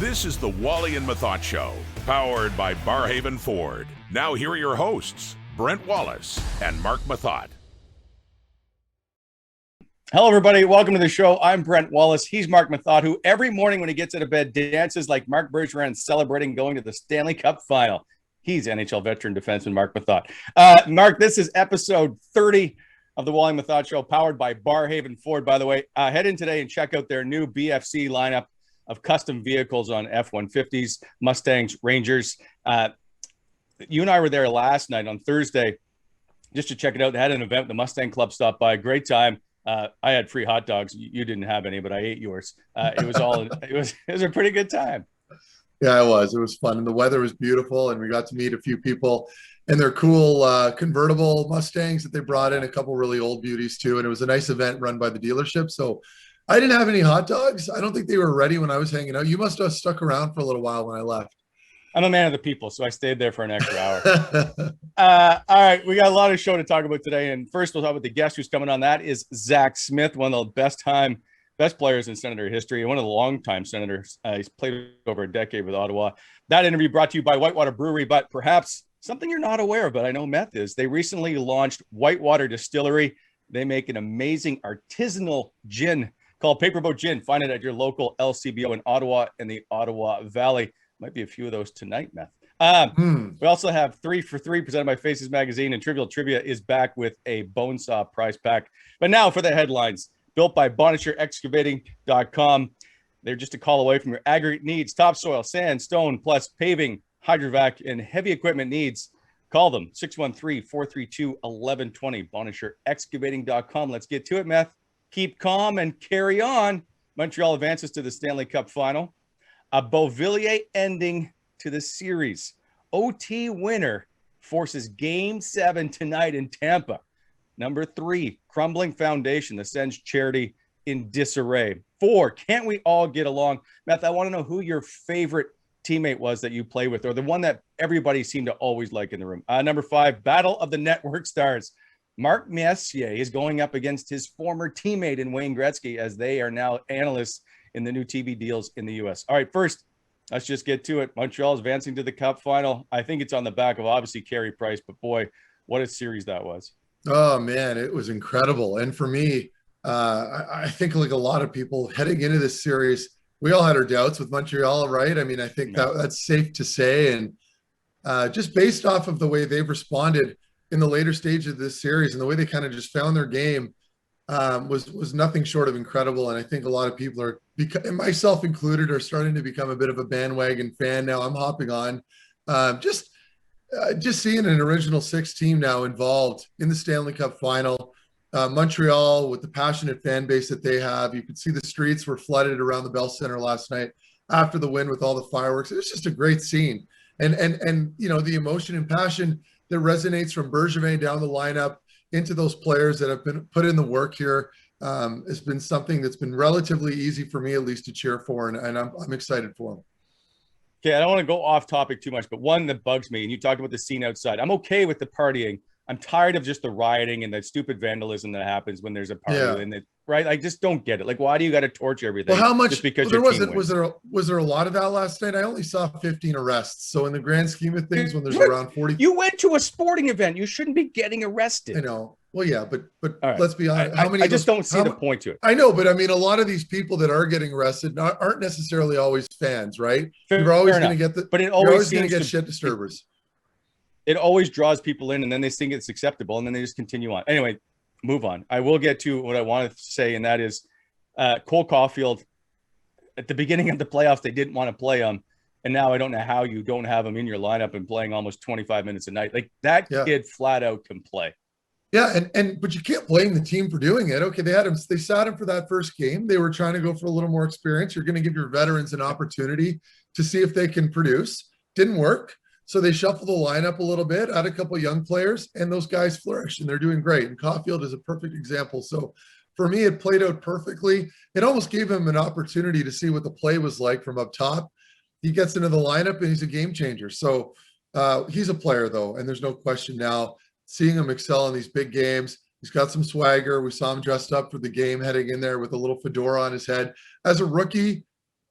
This is the Wally and Methot Show, powered by Barhaven Ford. Now here are your hosts, Brent Wallace and Mark Methot. Hello, everybody. Welcome to the show. I'm Brent Wallace. He's Mark Methot, who every morning when he gets out of bed dances like Mark Bergeron celebrating going to the Stanley Cup Final. He's NHL veteran defenseman Mark Methot. Mark, this is episode 30 of the Wally and Methot Show, powered by Barhaven Ford. By the way, head in today and check out their new BFC lineup of custom vehicles on F-150s, Mustangs, Rangers. You and I were there last night on Thursday just to check it out. They had an event. The Mustang Club stopped by. Great time. I had free hot dogs. You didn't have any, but I ate yours. It was a pretty good time. Yeah, it was. It was fun. And the weather was beautiful. And we got to meet a few people and their cool convertible Mustangs that they brought in, a couple really old beauties too. And it was a nice event run by the dealership. So I didn't have any hot dogs. I don't think they were ready when I was hanging out. You must have stuck around for a little while when I left. I'm a man of the people, so I stayed there for an extra hour. All right, we got a lot of show to talk about today. And first, we'll talk about the guest who's coming on. That is Zack Smith, one of the best players in Senator history, one of the longtime Senators. He's played over a decade with Ottawa. That interview brought to you by Whitewater Brewery, but perhaps something you're not aware of, but I know Meth is. They recently launched Whitewater Distillery. They make an amazing artisanal gin called Paperboat Gin. Find it at your local LCBO in Ottawa and the Ottawa Valley. Might be a few of those tonight, Meth. We also have 3 for 3 presented by Faces Magazine, and Trivial Trivia is back with a bone saw prize pack. But now for the headlines. Built by BonnechereExcavating.com. They're just a call away from your aggregate needs, topsoil, sand, stone, plus paving, hydrovac, and heavy equipment needs. Call them, 613-432-1120, BonnechereExcavating.com. Let's get to it, Meth. Keep calm and carry on. Montreal advances to the Stanley Cup Final. A Beauvillier ending to the series. OT winner forces Game 7 tonight in Tampa. Number 3, crumbling foundation, the Sens charity in disarray. 4, can't we all get along? Meth, I want to know who your favorite teammate was that you play with, or the one that everybody seemed to always like in the room. Number 5, battle of the network stars. Mark Messier is going up against his former teammate in Wayne Gretzky, as they are now analysts in the new TV deals in the U.S. All right, first, let's just get to it. Montreal is advancing to the Cup Final. I think it's on the back of obviously Carey Price, but boy, what a series that was. Oh, man, it was incredible. And for me, I think like a lot of people heading into this series, we all had our doubts with Montreal, right? I mean, I think that's safe to say. And just based off of the way they've responded in the later stage of this series and the way they kind of just found their game was nothing short of incredible. And I think a lot of people are, and myself included, are starting to become a bit of a bandwagon fan now. I'm hopping on. Just seeing an original 6 team now involved in the Stanley Cup Final. Montreal, with the passionate fan base that they have, you could see the streets were flooded around the Bell Center last night after the win with all the fireworks. It was just a great scene. And you know, the emotion and passion that resonates from Bergevin down the lineup into those players that have been put in the work here has been something that's been relatively easy for me, at least, to cheer for, and I'm excited for them. Okay, I don't want to go off topic too much, but one that bugs me, and you talked about the scene outside. I'm okay with the partying. I'm tired of just the rioting and the stupid vandalism that happens when there's a party, and right? I just don't get it. Like, why do you got to torch everything? Well, how much? Just because was there a lot of that last night? I only saw 15 arrests. So in the grand scheme of things, when there's around 40, you went to a sporting event. You shouldn't be getting arrested. I know. Well, yeah, but right. Let's be honest. How many? I just don't see the point to it. I know, but I mean, a lot of these people that are getting arrested aren't necessarily always fans, right? You're always going to get the. But it always going to get shit disturbers. It always draws people in, and then they think it's acceptable, and then they just continue on. Anyway, move on. I will get to what I wanted to say, and that is Cole Caulfield. At the beginning of the playoffs, they didn't want to play him, and now I don't know how you don't have him in your lineup and playing almost 25 minutes a night. Like, that kid flat out can play. Yeah, but you can't blame the team for doing it. Okay, they sat him for that first game. They were trying to go for a little more experience. You're going to give your veterans an opportunity to see if they can produce. Didn't work. So they shuffled the lineup a little bit, add a couple of young players, and those guys flourish, and they're doing great. And Caulfield is a perfect example. So for me, it played out perfectly. It almost gave him an opportunity to see what the play was like from up top. He gets into the lineup, and he's a game changer. So he's a player, though, and there's no question now. Seeing him excel in these big games, he's got some swagger. We saw him dressed up for the game, heading in there with a little fedora on his head. As a rookie,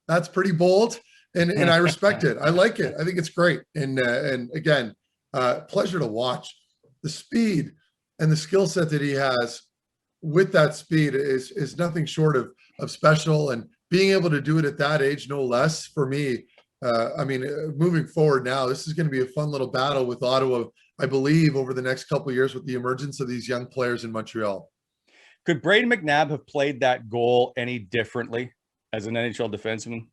that's pretty bold. And I respect it. I like it. I think it's great. And again, pleasure to watch. The speed and the skill set that he has with that speed is nothing short of special, and being able to do it at that age, no less, for me. Moving forward now, this is going to be a fun little battle with Ottawa, I believe, over the next couple of years with the emergence of these young players in Montreal. Could Braden McNabb have played that goal any differently as an NHL defenseman?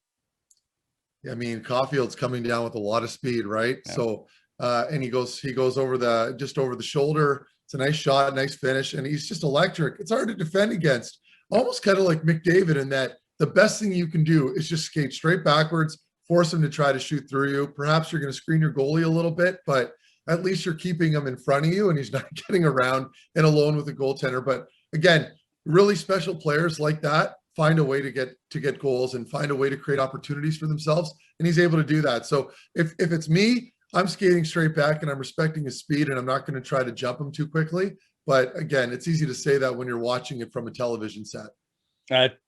I mean, Caulfield's coming down with a lot of speed, right? Yeah. So, and he goes over the shoulder. It's a nice shot, nice finish, and he's just electric. It's hard to defend against. Almost kind of like McDavid in that the best thing you can do is just skate straight backwards, force him to try to shoot through you. Perhaps you're going to screen your goalie a little bit, but at least you're keeping him in front of you and he's not getting around and alone with the goaltender. But again, really special players like that find a way to get goals and find a way to create opportunities for themselves. And he's able to do that. So if it's me, I'm skating straight back and I'm respecting his speed and I'm not going to try to jump him too quickly. But again, it's easy to say that when you're watching it from a television set.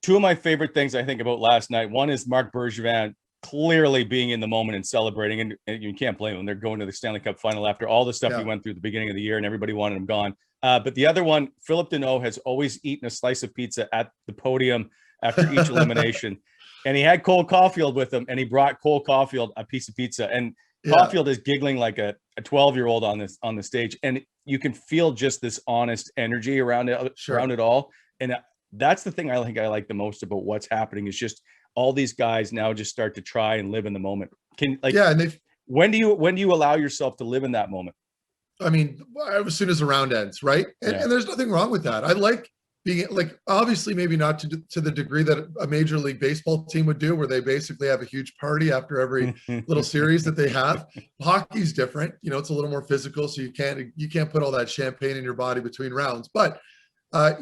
Two of my favorite things I think about last night. One is Marc Bergevin clearly being in the moment and celebrating, and you can't blame them. They're going to the Stanley Cup Final after all the stuff he went through at the beginning of the year and everybody wanted him gone. But the other one, Philip Deneau has always eaten a slice of pizza at the podium after each elimination. And he had Cole Caulfield with him, and he brought Cole Caulfield a piece of pizza. And Caulfield is giggling like a 12-year-old on the stage. And you can feel just this honest energy around it all. And that's the thing I like the most about what's happening is just all these guys now just start to try and live in the moment. When do you allow yourself to live in that moment? I mean, as soon as the round ends, right? And there's nothing wrong with that. I like being like, obviously maybe not to the degree that a Major League Baseball team would do, where they basically have a huge party after every little series that they have. Hockey's different. It's a little more physical, so you can't put all that champagne in your body between rounds. But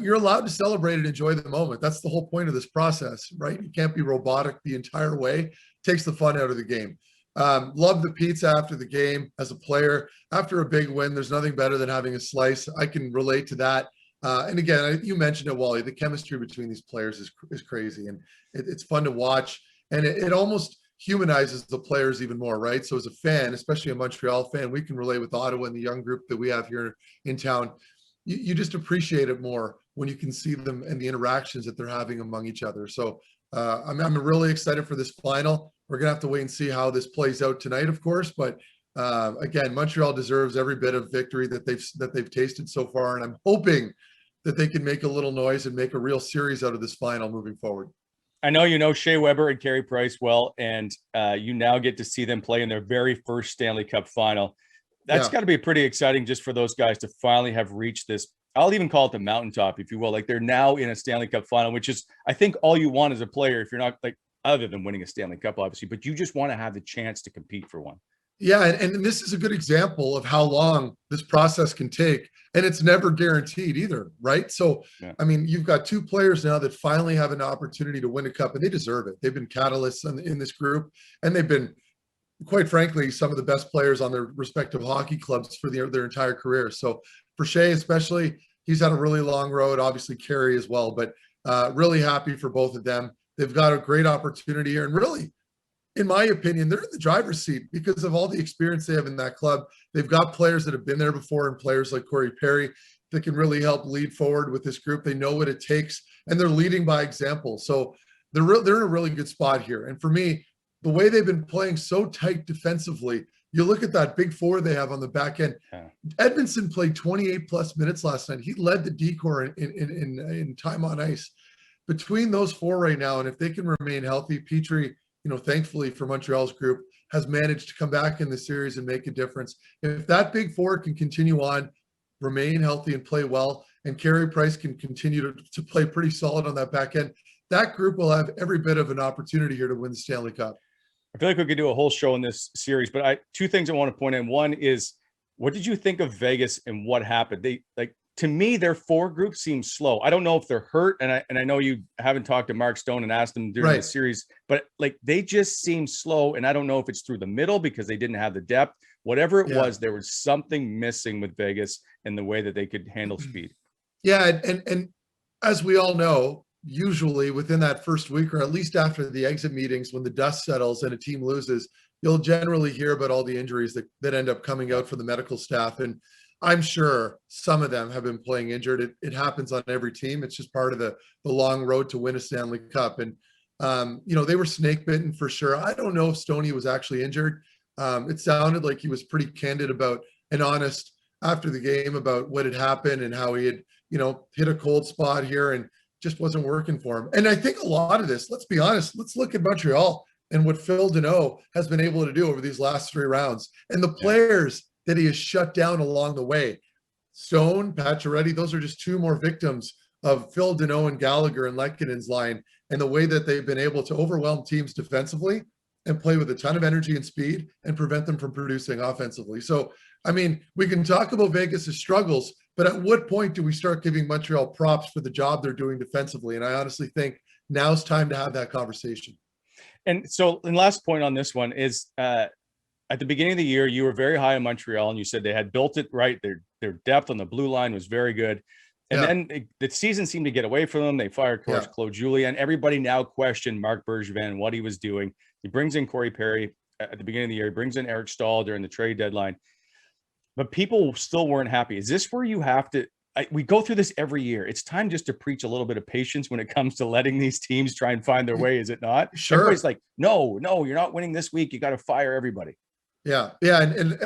you're allowed to celebrate and enjoy the moment. That's the whole point of this process, right? You can't be robotic the entire way. It takes the fun out of the game. Love the pizza after the game. As a player, after a big win, there's nothing better than having a slice. I can relate to that. And again, you mentioned it, Wally, the chemistry between these players is crazy, and it's fun to watch. And it almost humanizes the players even more, right? So as a fan, especially a Montreal fan, we can relate with Ottawa and the young group that we have here in town. You just appreciate it more when you can see them and the interactions that they're having among each other. So I'm really excited for this final. We're going to have to wait and see how this plays out tonight, of course. But again, Montreal deserves every bit of victory that they've tasted so far. And I'm hoping that they can make a little noise and make a real series out of this final moving forward. I know you know Shea Weber and Carey Price well, and you now get to see them play in their very first Stanley Cup Final. That's got to be pretty exciting just for those guys to finally have reached this. I'll even call it the mountaintop, if you will. Like, they're now in a Stanley Cup Final, which is, I think, all you want as a player, if you're not, like, other than winning a Stanley Cup, obviously, but you just want to have the chance to compete for one. Yeah, and this is a good example of how long this process can take, and it's never guaranteed either, right? So, I mean, you've got two players now that finally have an opportunity to win a cup, and they deserve it. They've been catalysts in this group, and they've been, quite frankly, some of the best players on their respective hockey clubs for their entire career. So for Shea especially, he's had a really long road, obviously Carey as well, but really happy for both of them. They've got a great opportunity here, and really, in my opinion, they're in the driver's seat because of all the experience they have in that club. They've got players that have been there before, and players like Corey Perry that can really help lead forward with this group. They know what it takes, and they're leading by example. So they're in a really good spot here. And for me, the way they've been playing so tight defensively, you look at that big four they have on the back end. Edmondson played 28 plus minutes last night. He led the decor in time on ice. Between those four right now, and if they can remain healthy, Petrie, thankfully for Montreal's group, has managed to come back in the series and make a difference. If that big four can continue on, remain healthy and play well, and Carey Price can continue to play pretty solid on that back end, that group will have every bit of an opportunity here to win the Stanley Cup. I feel like we could do a whole show in this series, but two things I want to point in. One is, what did you think of Vegas and what happened? To me, their four group seems slow. I don't know if they're hurt, and I know you haven't talked to Mark Stone and asked him during the series, but they just seem slow, and I don't know if it's through the middle because they didn't have the depth. Whatever it was, there was something missing with Vegas in the way that they could handle speed. Yeah, and as we all know, usually within that first week, or at least after the exit meetings, when the dust settles and a team loses, you'll generally hear about all the injuries that end up coming out for the medical staff. And I'm sure some of them have been playing injured. It happens on every team. It's just part of the long road to win a Stanley Cup. And, they were snake bitten for sure. I don't know if Stoney was actually injured. It sounded like he was pretty candid about and honest after the game about what had happened and how he had, hit a cold spot here and just wasn't working for him. And I think a lot of this, let's be honest, let's look at Montreal and what Phil Deneau has been able to do over these last 3 rounds and the players that he has shut down along the way. Stone, Pacioretty, those are just 2 more victims of Phil Deneau and Gallagher and Lekkonen's line, and the way that they've been able to overwhelm teams defensively and play with a ton of energy and speed and prevent them from producing offensively. So, I mean, we can talk about Vegas' struggles, but at what point do we start giving Montreal props for the job they're doing defensively? And I honestly think now's time to have that conversation. And so, and last point on this one is, at the beginning of the year, you were very high on Montreal, and you said they had built it right. Their depth on the blue line was very good. And then the season seemed to get away from them. They fired coach Claude Julien. Everybody now questioned Marc Bergevin and what he was doing. He brings in Corey Perry at the beginning of the year. He brings in Eric Stahl during the trade deadline. But people still weren't happy. Is this where you have to we go through this every year. It's time just to preach a little bit of patience when it comes to letting these teams try and find their way, is it not? Sure. Everybody's like, no, you're not winning this week. You got to fire everybody. Yeah. And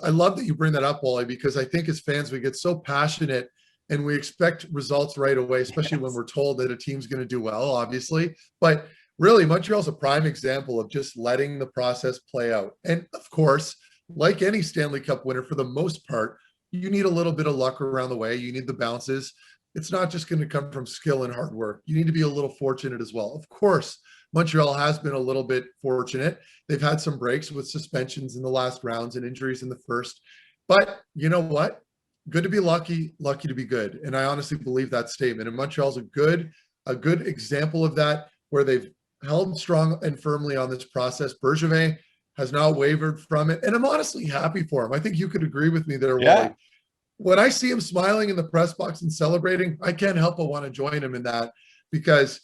I love that you bring that up, Wally, because I think as fans, we get so passionate and we expect results right away, especially when we're told that a team's going to do well, obviously. But really, Montreal's a prime example of just letting the process play out. And of course, like any Stanley Cup winner, for the most part, you need a little bit of luck around the way. You need the bounces. It's not just going to come from skill and hard work. You need to be a little fortunate as well. Of course, Montreal has been a little bit fortunate. They've had some breaks with suspensions in the last rounds and injuries in the first. But you know what? Good to be lucky to be good. And I honestly believe that statement. And Montreal's a good example of that, where they've held strong and firmly on this process. Bergevin has now wavered from it. And I'm honestly happy for him. I think you could agree with me there, Wally. When I see him smiling in the press box and celebrating, I can't help but want to join him in that, because,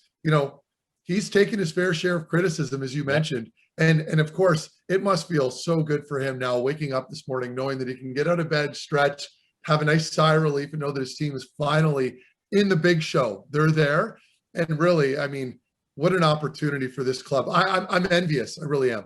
he's taken his fair share of criticism, as you mentioned. And of course, it must feel so good for him now, waking up this morning, knowing that he can get out of bed, stretch, have a nice sigh of relief, and know that his team is finally in the big show. They're there. And really, I mean, what an opportunity for this club. I'm envious. I really am.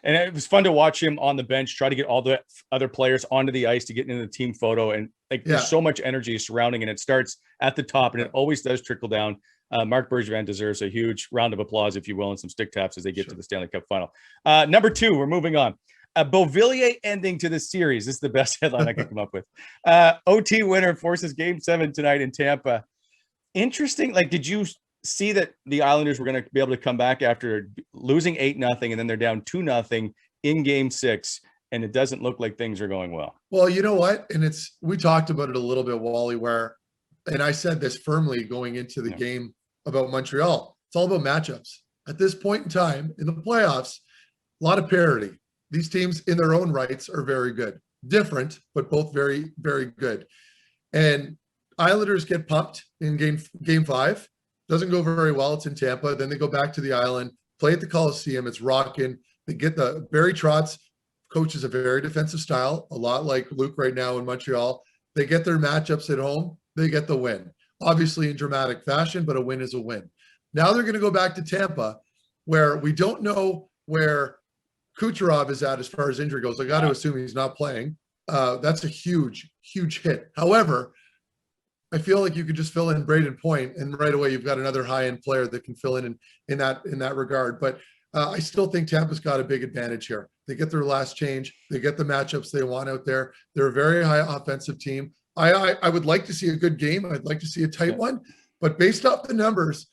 And it was fun to watch him on the bench, try to get all the other players onto the ice to get into the team photo. And there's so much energy surrounding, and it starts at the top, and it always does trickle down. Marc Bergevin deserves a huge round of applause, if you will, and some stick taps as they get to the Stanley Cup Final. Number 2, we're moving on. A Beauvillier ending to the series. This is the best headline I could come up with. OT winner forces Game 7 tonight in Tampa. Interesting. Did you see that the Islanders were going to be able to come back after losing 8-0, and then they're down 2-0 in Game 6, and it doesn't look like things are going well? Well, you know what? And we talked about it a little bit, Wally, and I said this firmly going into the game about Montreal. It's all about matchups. At this point in time in the playoffs, a lot of parity. These teams in their own rights are very good. Different, but both very, very good. And Islanders get pumped in game 5. Doesn't go very well. It's in Tampa. Then they go back to the island, play at the Coliseum. It's rocking. They get Barry Trotz coaches a very defensive style, a lot like Luke right now in Montreal. They get their matchups at home. They get the win. Obviously in dramatic fashion, but a win is a win. Now they're going to go back to Tampa, where we don't know where Kucherov is at as far as injury goes. I got to assume he's not playing. That's a huge, huge hit. However, I feel like you could just fill in Braden Point, and right away you've got another high-end player that can fill in that regard. But I still think Tampa's got a big advantage here. They get their last change. They get the matchups they want out there. They're a very high offensive team. I would like to see a good game. I'd like to see a tight one. But based off the numbers,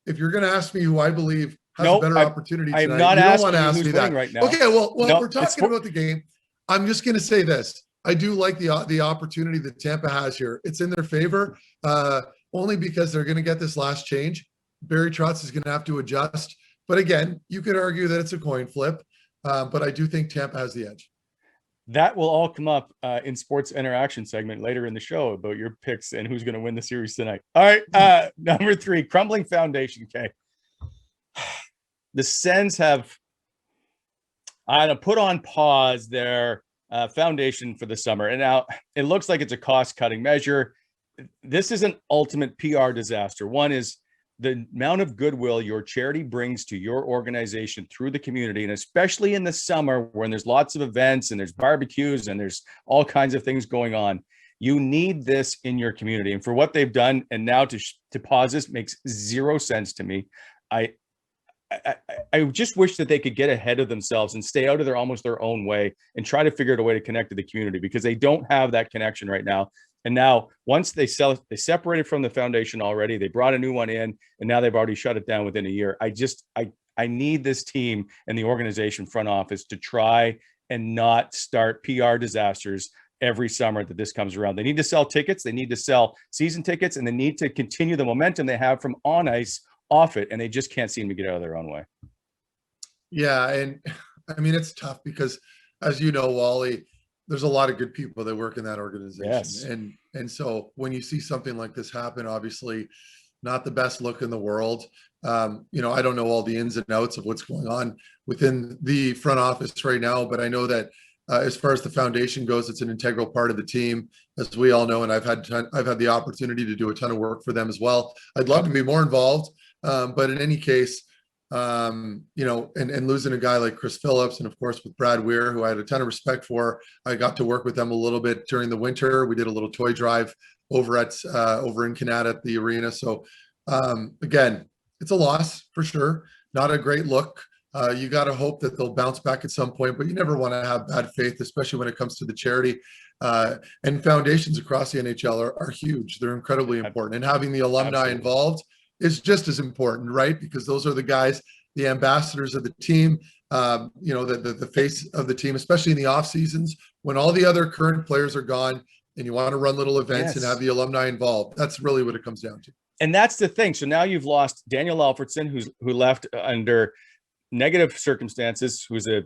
if you're going to ask me who I believe has a better opportunity tonight, I'm not asking who's winning right now. Okay, well, we're talking about the game. I'm just going to say this. I do like the opportunity that Tampa has here. It's in their favor, only because they're going to get this last change. Barry Trotz is going to have to adjust. But again, you could argue that it's a coin flip, but I do think Tampa has the edge. that will all come up in sports interaction segment later in the show about your picks and who's going to win the series tonight. All right. Number 3, crumbling foundation. Okay. The Sens have put on pause their foundation for the summer. And now it looks like it's a cost-cutting measure. This is an ultimate PR disaster. One is the amount of goodwill your charity brings to your organization through the community, and especially in the summer when there's lots of events and there's barbecues and there's all kinds of things going on. You need this in your community. And for what they've done, and now to pause this makes zero sense to me. I just wish that they could get ahead of themselves and stay out of their own way and try to figure out a way to connect to the community, because they don't have that connection right now. And now once they separated from the foundation already, they brought a new one in, and now they've already shut it down within a year. I need this team and the organization front office to try and not start PR disasters every summer that this comes around. They need to sell tickets. They need to sell season tickets, and they need to continue the momentum they have from on ice off it. And they just can't seem to get out of their own way. Yeah. And I mean, it's tough because, as you know, Wally, there's a lot of good people that work in that organization. Yes. And so when you see something like this happen, obviously not the best look in the world. I don't know all the ins and outs of what's going on within the front office right now, but I know that as far as the foundation goes, it's an integral part of the team, as we all know. And I've had the opportunity to do a ton of work for them as well. I'd love to be more involved. But in any case, and losing a guy like Chris Phillips, and of course with Brad Weir, who I had a ton of respect for, I got to work with them a little bit during the winter. We did a little toy drive over in Canada at the arena. So again, it's a loss for sure. Not a great look. You got to hope that they'll bounce back at some point, but you never want to have bad faith, especially when it comes to the charity. And foundations across the NHL are huge. They're incredibly important. And having the alumni involved is just as important, right? Because those are the guys, the ambassadors of the team, the face of the team, especially in the off seasons when all the other current players are gone and you want to run little events and have the alumni involved. That's really what it comes down to. And that's the thing. So now you've lost Daniel Alfredson, who left under negative circumstances, who's a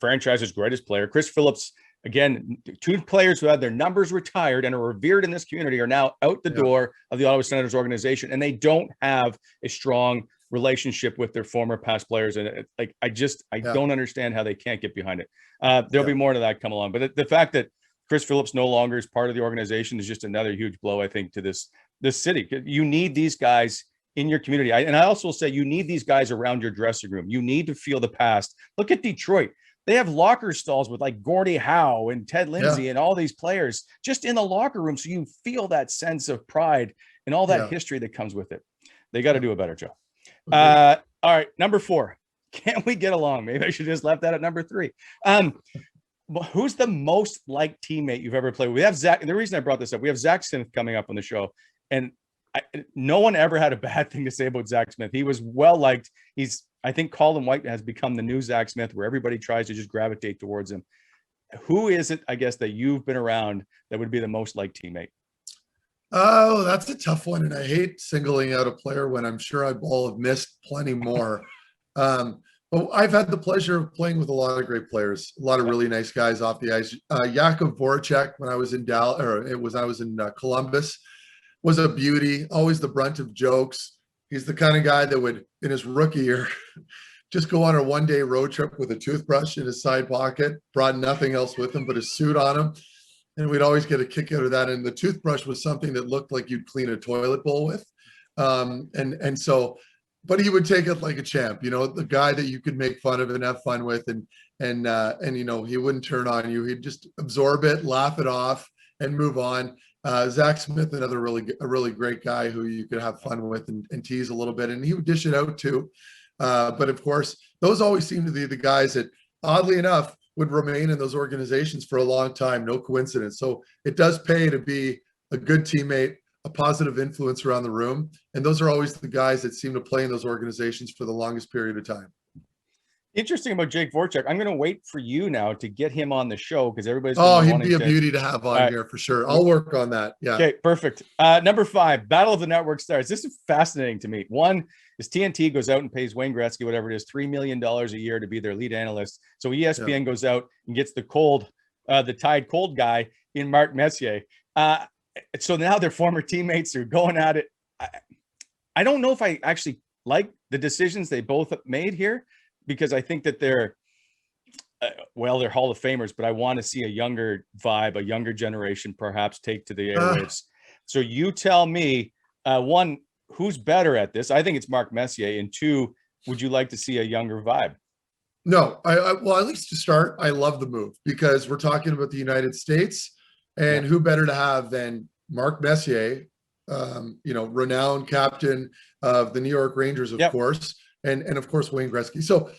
franchise's greatest player. Chris Phillips, again, 2 players who had their numbers retired and are revered in this community, are now out the door of the Ottawa Senators organization, and they don't have a strong relationship with their former past players. And I don't understand how they can't get behind it. There'll be more to that come along. But the fact that Chris Phillips no longer is part of the organization is just another huge blow, I think, to this city. You need these guys in your community. And I also say you need these guys around your dressing room. You need to feel the past. Look at Detroit. They have locker stalls with like Gordie Howe and Ted Lindsay and all these players just in the locker room. So you feel that sense of pride and all that history that comes with it. They got to do a better job. All right. Number 4. Can we get along? Maybe I should have just left that at number 3. Who's the most liked teammate you've ever played with? We have Zach. And the reason I brought this up, we have Zack Smith coming up on the show. And no one ever had a bad thing to say about Zack Smith. He was well liked. I think Colin White has become the new Zack Smith, where everybody tries to just gravitate towards him. Who is it, I guess, that you've been around that would be the most liked teammate? Oh, that's a tough one. And I hate singling out a player when I'm sure I will have missed plenty more. But I've had the pleasure of playing with a lot of great players, a lot of really nice guys off the ice. Jakub Voracek, when I was in Columbus, was a beauty, always the brunt of jokes. He's the kind of guy that would, in his rookie year, just go on a one-day road trip with a toothbrush in his side pocket, brought nothing else with him but his suit on him. And we'd always get a kick out of that. And the toothbrush was something that looked like you'd clean a toilet bowl with. But he would take it like a champ, the guy that you could make fun of and have fun with. And he wouldn't turn on you. He'd just absorb it, laugh it off, and move on. Zack Smith, another really great guy who you could have fun with and tease a little bit, and he would dish it out too. But of course, those always seem to be the guys that, oddly enough, would remain in those organizations for a long time. No coincidence. So it does pay to be a good teammate, a positive influence around the room, and those are always the guys that seem to play in those organizations for the longest period of time. Interesting about Jake Voracek. I'm going to wait for you now to get him on the show because everybody's. He'd be a beauty to have on here for sure. I'll work on that. Yeah. Okay, perfect. Number 5, Battle of the Network Stars. This is fascinating to me. One is TNT goes out and pays Wayne Gretzky, whatever it is, $3 million a year to be their lead analyst. So ESPN goes out and gets the cold the Tide Cold guy in Mark Messier. So now their former teammates are going at it. I don't know if I actually like the decisions they both made here, because I think that they're Hall of Famers, but I want to see a younger vibe, a younger generation perhaps take to the airwaves. So you tell me, one, who's better at this? I think it's Mark Messier. And two, would you like to see a younger vibe? No, well, at least to start, I love the move, because we're talking about the United States, and who better to have than Mark Messier, renowned captain of the New York Rangers, of course, and of course, Wayne Gretzky. So,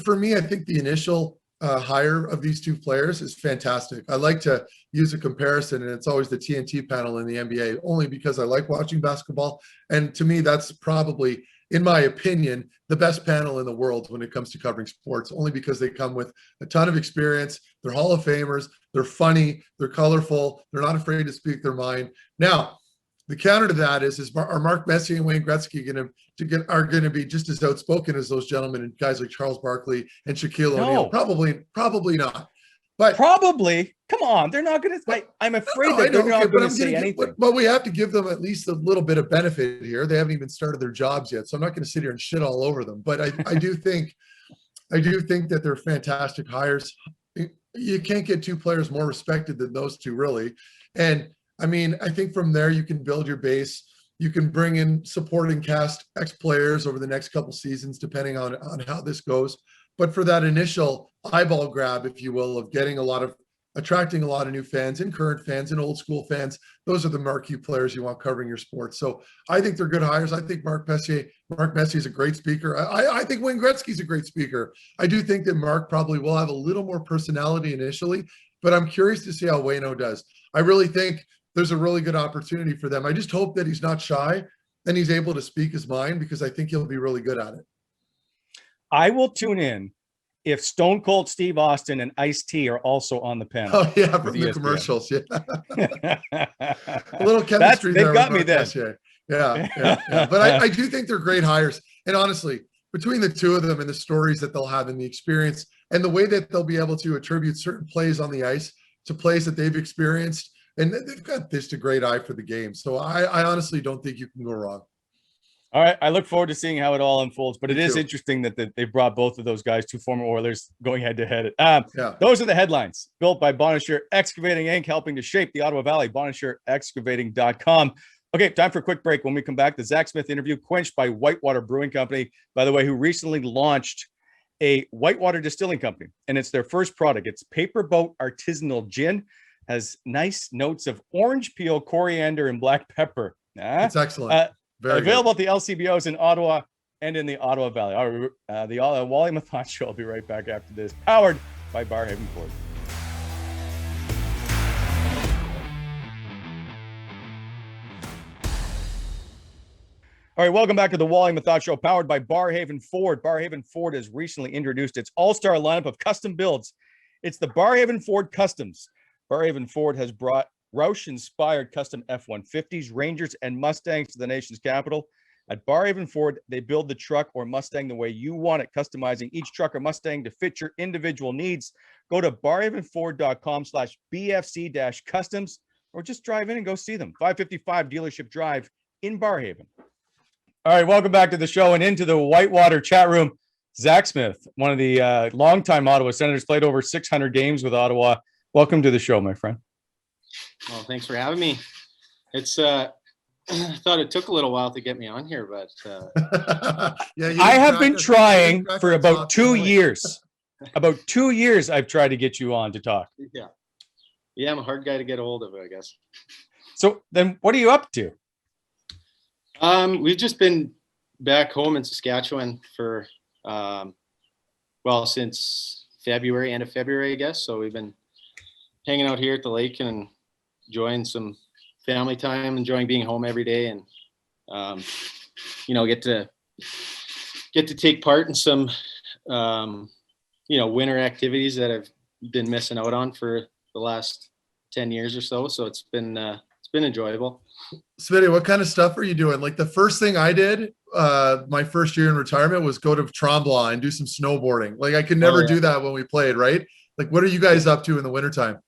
for me, I think the initial hire of these two players is fantastic. I like to use a comparison, and it's always the TNT panel in the NBA, only because I like watching basketball. And to me, that's probably, in my opinion, the best panel in the world when it comes to covering sports, only because they come with a ton of experience. They're Hall of Famers. They're funny. They're colorful. They're not afraid to speak their mind. Now, the counter to that is are Mark Messier and Wayne Gretzky are going to be just as outspoken as those gentlemen and guys like Charles Barkley and Shaquille O'Neal? Probably not. But probably, come on, they're not going to. I'm afraid that they're not going to say anything. But we have to give them at least a little bit of benefit here. They haven't even started their jobs yet, so I'm not going to sit here and shit all over them. But I do think that they're fantastic hires. You can't get two players more respected than those two, really. And I mean, I think from there you can build your base. You can bring in supporting cast ex-players over the next couple seasons, depending on how this goes. But for that initial eyeball grab, if you will, of attracting a lot of new fans and current fans and old school fans, those are the marquee players you want covering your sports. So I think they're good hires. I think Mark Messier is a great speaker. I think Wayne Gretzky's a great speaker. I do think that Mark probably will have a little more personality initially, but I'm curious to see how Wayno does. I really think there's a really good opportunity for them. I just hope that he's not shy and he's able to speak his mind, because I think he'll be really good at it. I will tune in if Stone Cold Steve Austin and Ice-T are also on the panel. Oh, yeah, from the commercials. Yeah. A little chemistry there. They've got me there. Yeah. But I do think they're great hires. And honestly, between the two of them and the stories that they'll have and the experience and the way that they'll be able to attribute certain plays on the ice to plays that they've experienced, and they've got just a great eye for the game. So I honestly don't think you can go wrong. All right. I look forward to seeing how it all unfolds, but it is interesting that they brought both of those guys, two former Oilers, going head to head. Those are the headlines built by Bonnechere Excavating Inc., helping to shape the Ottawa Valley, BonnechereExcavating.com. Okay, time for a quick break. When we come back, the Zack Smith interview, quenched by Whitewater Brewing Company, by the way, who recently launched a whitewater distilling company, and it's their first product. It's Paper Boat Artisanal Gin, has nice notes of orange peel, coriander, and black pepper. It's excellent. Available at the LCBOs in Ottawa and in the Ottawa Valley. The Wally and Methot Show will be right back after this, powered by Barrhaven Ford. All right, welcome back to the Wally and Methot Show, powered by Barrhaven Ford. Barrhaven Ford has recently introduced its all-star lineup of custom builds. It's the Barrhaven Ford Customs. Barrhaven Ford has brought Roush-inspired custom F-150s, Rangers, and Mustangs to the nation's capital. At Barrhaven Ford, they build the truck or Mustang the way you want it, customizing each truck or Mustang to fit your individual needs. Go to barrhavenford.com/BFC-customs, or just drive in and go see them. 555 Dealership Drive in Barrhaven. All right, welcome back to the show and into the Whitewater chat room. Zack Smith, one of the longtime Ottawa Senators, played over 600 games with Ottawa. Welcome to the show, my friend. Well, thanks for having me. It's I thought it took a little while to get me on here, but I have been trying for about 2 years. About 2 years I've tried to get you on to talk. Yeah, I'm a hard guy to get a hold of, I guess. So then what are you up to? We've just been back home in Saskatchewan for since February, end of February, I guess. So we've been hanging out here at the lake and enjoying some family time, enjoying being home every day, and get to take part in some winter activities that I've been missing out on for the last 10 years or so. So it's been enjoyable. Smitty, what kind of stuff are you doing? Like the first thing I did my first year in retirement was go to Tremblant and do some snowboarding. Like I could never do that when we played, right? Like, what are you guys up to in the wintertime?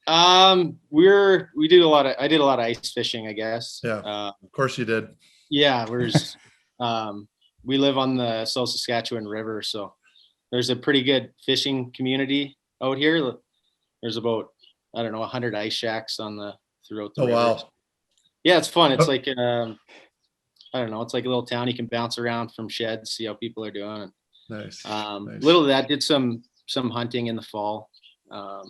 I did a lot of ice fishing, I guess. Yeah, of course you did. Yeah, we live on the South Saskatchewan River, so there's a pretty good fishing community out here. There's about, I don't know, 100 ice shacks throughout the river. Wow. Yeah, it's fun. It's like I don't know, it's like a little town. You can bounce around from sheds, see how people are doing. Nice. Little of that, did some hunting in the fall. But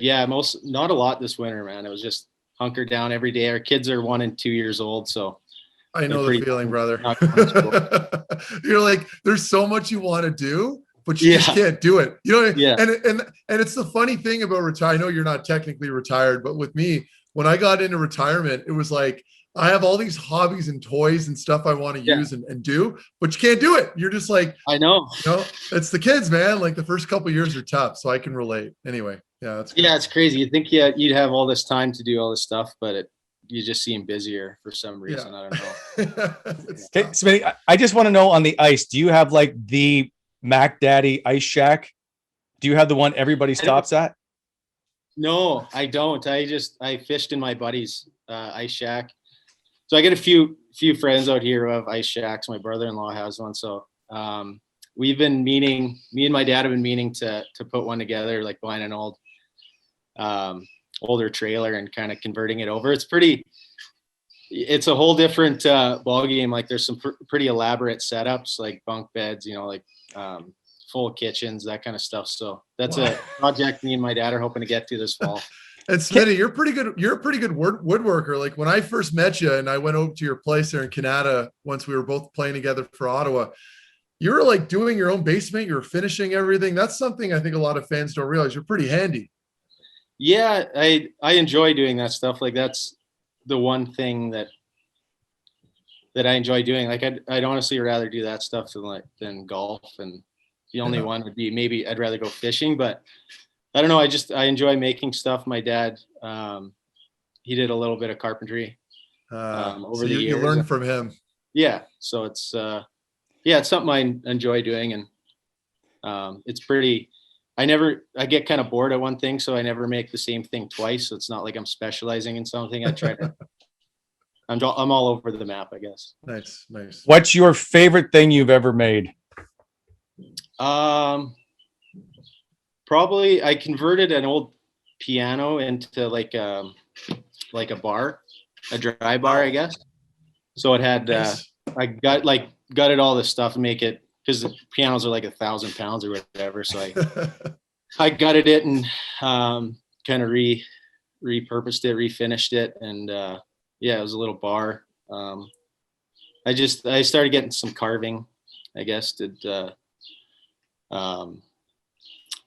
yeah, not a lot this winter, man. It was just hunker down every day. Our kids are 1 and 2 years old, so I know the feeling, brother. You're like, there's so much you want to do, but you just can't do it. You know, yeah. And it's the funny thing about retire. I know you're not technically retired, but with me, when I got into retirement, it was like, I have all these hobbies and toys and stuff I want to use and do, but you can't do it. You're just like, I know. You know, it's the kids, man. Like the first couple of years are tough, so I can relate. Anyway, it's crazy. You think you'd have all this time to do all this stuff, but you just seem busier for some reason. I don't know. Okay, Smitty, I just want to know, on the ice, do you have like the Mac Daddy ice shack? Do you have the one everybody stops at? No, I don't. I fished in my buddy's ice shack. So I get a few friends out here who have ice shacks. My brother-in-law has one. So me and my dad have been meaning to put one together, like buying an older trailer and kind of converting it over. It's a whole different ball game. Like there's some pretty elaborate setups, like bunk beds, you know, like full kitchens, that kind of stuff. So that's a project me and my dad are hoping to get to this fall. And Smitty, you're pretty good. You're a pretty good woodworker. Like when I first met you and I went over to your place there in Canada, once we were both playing together for Ottawa, you were like doing your own basement. You were finishing everything. That's something I think a lot of fans don't realize. You're pretty handy. Yeah, I enjoy doing that stuff. Like that's the one thing that I enjoy doing. Like I'd honestly rather do that stuff than golf. And the only one would be maybe I'd rather go fishing, but I don't know. I enjoy making stuff. My dad, he did a little bit of carpentry over the years. You learned from him. Yeah. So it's something I enjoy doing, and it's pretty. I get kind of bored at one thing, so I never make the same thing twice. So it's not like I'm specializing in something. I try to. I'm all over the map, I guess. Nice. What's your favorite thing you've ever made? Probably I converted an old piano into like a bar, a dry bar, I guess. So it had, I gutted all this stuff and make it, because the pianos are like 1,000 pounds or whatever. So I gutted it and kind of repurposed it, refinished it. And it was a little bar. I started getting some carving, I guess,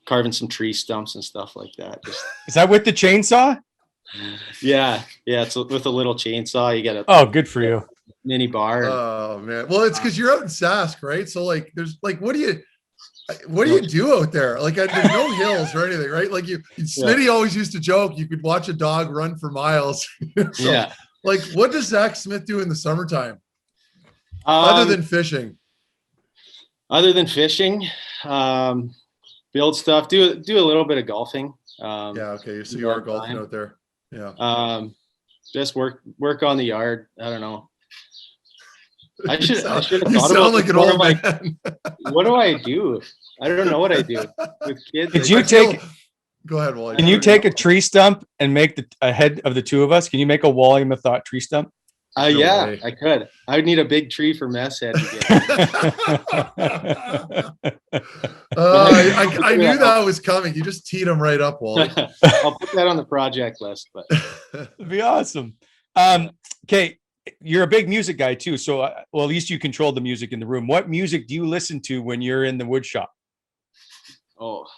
carving some tree stumps and stuff like that. Is that with the chainsaw? Yeah. It's with a little chainsaw. You get good for you. Mini bar. Oh man. Well, it's because you're out in Sask, right? So like, there's like, what do you do out there? Like, there's no hills or anything, right? Like Smitty always used to joke, you could watch a dog run for miles. So, like, what does Zack Smith do in the summertime? Other than fishing? Build stuff, do a little bit of golfing. Okay. So you are golfing out there. Yeah. Just work on the yard. I don't know. I should have thought about like an old man. What do I do? I don't know what I do with kids. Go ahead, Wally. Can you take a tree stump and make a head of the two of us? Can you make a Wally and Methot tree stump? Yeah, I could. I would need a big tree for Meth's head. I knew that was coming. You just teed him right up, Wally. I'll put that on the project list. But it'd be awesome. Okay, you're a big music guy too. So, at least you control the music in the room. What music do you listen to when you're in the wood shop? All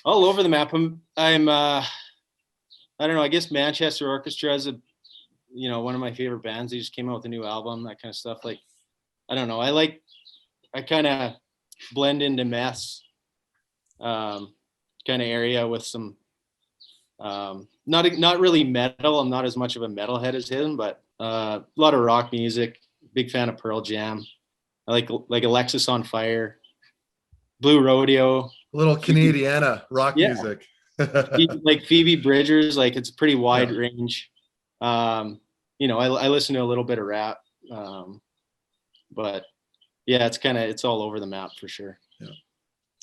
over the map. I'm I don't know. I guess Manchester Orchestra is one of my favorite bands. They just came out with a new album, that kind of stuff. Like, I don't know. I kind of blend into Meth's kind of area with some, not really metal. I'm not as much of a metalhead as him, but a lot of rock music. Big fan of Pearl Jam. I like Alexis on Fire, Blue Rodeo, A little Canadiana rock music. like Phoebe Bridgers. Like it's a pretty wide range. You know, I listen to a little bit of rap, but yeah, it's all over the map for sure. Yeah.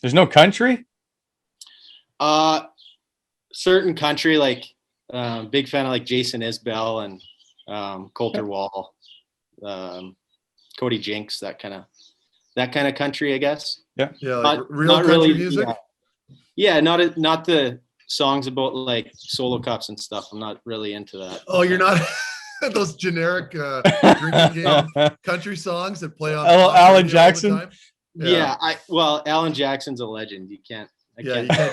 There's no country? Certain country, like big fan of like Jason Isbell and Coulter Wall, Cody Jinks, that kind of country, I guess. Yeah, like real country really, music. Yeah, not the songs about like solo cups and stuff. I'm not really into that. Oh, you're not those generic drinking game country songs that play on Alan Jackson. Yeah, Alan Jackson's a legend. You can't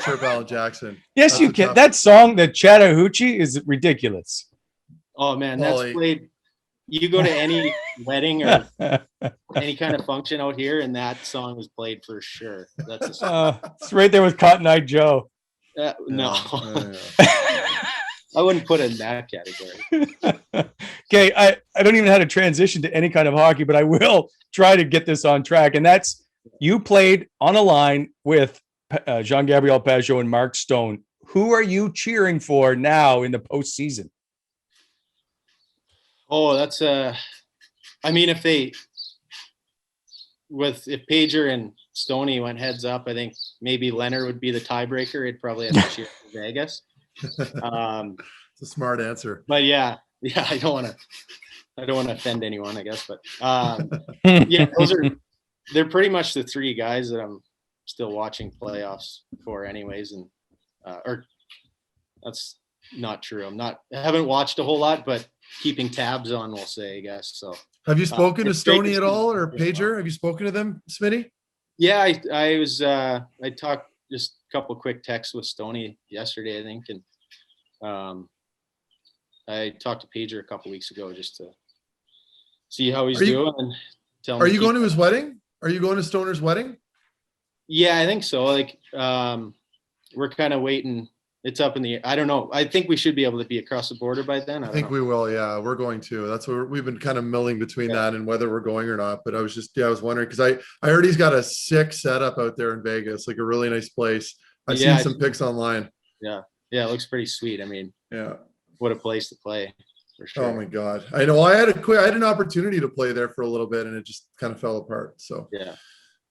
trip Alan Jackson. Yes, you can. That song, the Chattahoochee, is ridiculous. Oh man, that's played. You go to any wedding or any kind of function out here, and that song is played for sure. That's a song. It's right there with Cotton Eye Joe. No, I wouldn't put it in that category. Okay, I don't even know how to transition to any kind of hockey, but I will try to get this on track. And that's, you played on a line with Jean-Gabriel Pageau and Mark Stone. Who are you cheering for now in the postseason? Oh, that's I mean, if Pager and Stoney went heads up, I think maybe Leonard would be the tiebreaker. He'd probably have to cheer for Vegas. It's a smart answer. But yeah, I don't want to offend anyone, I guess. But yeah, they're pretty much the three guys that I'm still watching playoffs for, anyways. And or that's not true. I haven't watched a whole lot, but keeping tabs on, we'll say, I guess. So have you spoken to Stoney at all, or Pager? Have you spoken to them, Smitty? Yeah, I talked just a couple quick texts with Stoney yesterday, I think, and I talked to Pager a couple weeks ago just to see how he's doing and tell him. Are you going to his wedding? Are you going to Stoner's wedding? Yeah, I think so. Like, we're kind of waiting. It's up in the air. I don't know. I think we should be able to be across the border by then. I think we will. Yeah, we're going to. That's what we've been kind of milling between that and whether we're going or not. But I was wondering because I heard he's got a sick setup out there in Vegas, like a really nice place. I've seen some pics online. Yeah, it looks pretty sweet. I mean, what a place to play for sure. Oh my God, I know. I had an opportunity to play there for a little bit, and it just kind of fell apart. So yeah,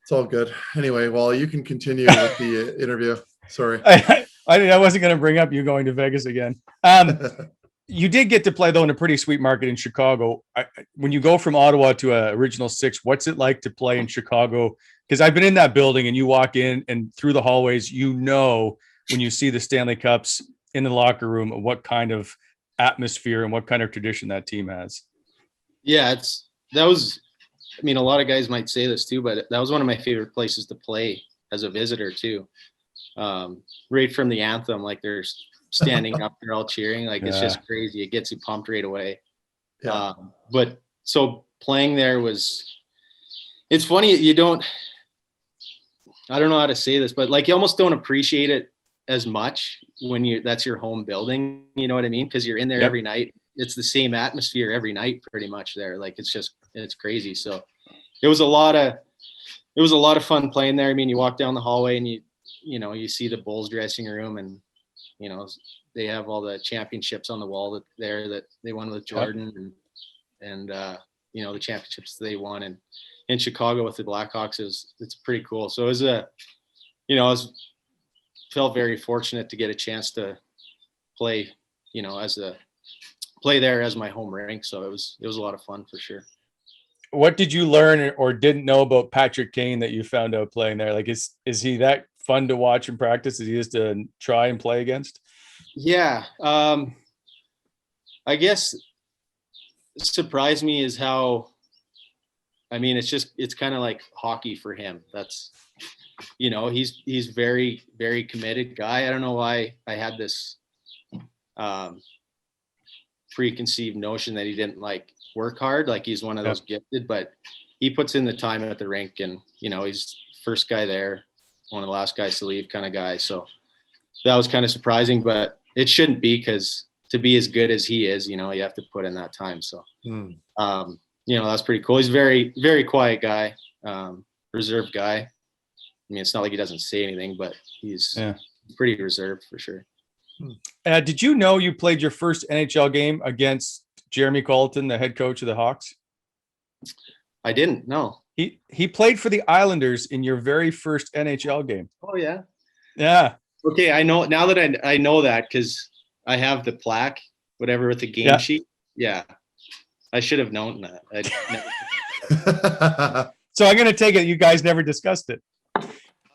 it's all good. Anyway, Wally, you can continue with the interview. Sorry. I wasn't going to bring up you going to Vegas again. You did get to play, though, in a pretty sweet market in Chicago. When you go from Ottawa to a Original Six, what's it like to play in Chicago? Because I've been in that building and you walk in and through the hallways, when you see the Stanley Cups in the locker room, what kind of atmosphere and what kind of tradition that team has. Yeah, I mean, a lot of guys might say this too, but that was one of my favorite places to play as a visitor too. Right from the anthem, like they're standing up, they're all cheering, like it's just crazy. It gets you pumped right away. But so playing there it's funny, I don't know how to say this, but like you almost don't appreciate it as much when that's your home building, you know what I mean? Because you're in there every night. It's the same atmosphere every night pretty much there. Like it's crazy. So it was a lot of fun playing there. I mean, you walk down the hallway and you see the Bulls dressing room, and they have all the championships on the wall that they won with Jordan and the championships they won in Chicago with the Blackhawks. It's pretty cool. So it was felt very fortunate to get a chance to play there as my home rink. So it was a lot of fun for sure. What did you learn or didn't know about Patrick Kane that you found out playing there? Like, is he that fun to watch in practice? Is he just to try and play against? Yeah. I guess surprised me is how, I mean, it's kind of like hockey for him. That's, he's very, very committed guy. I don't know why I had this preconceived notion that he didn't like work hard. Like he's one of those gifted, but he puts in the time at the rink, and he's first guy there, one of the last guys to leave kind of guy. So that was kind of surprising, but it shouldn't be, because to be as good as he is, you have to put in that time. So that's pretty cool. He's a very, very quiet guy. reserved guy. I mean, it's not like he doesn't say anything, but he's pretty reserved for sure. Did you know you played your first NHL game against Jeremy Colleton, the head coach of the Hawks? I didn't know. He played for the Islanders in your very first NHL game. Oh yeah. Yeah. Okay, I know now that I know that because I have the plaque, whatever, with the game sheet. Yeah, I should have known that. So I'm going to take it you guys never discussed it.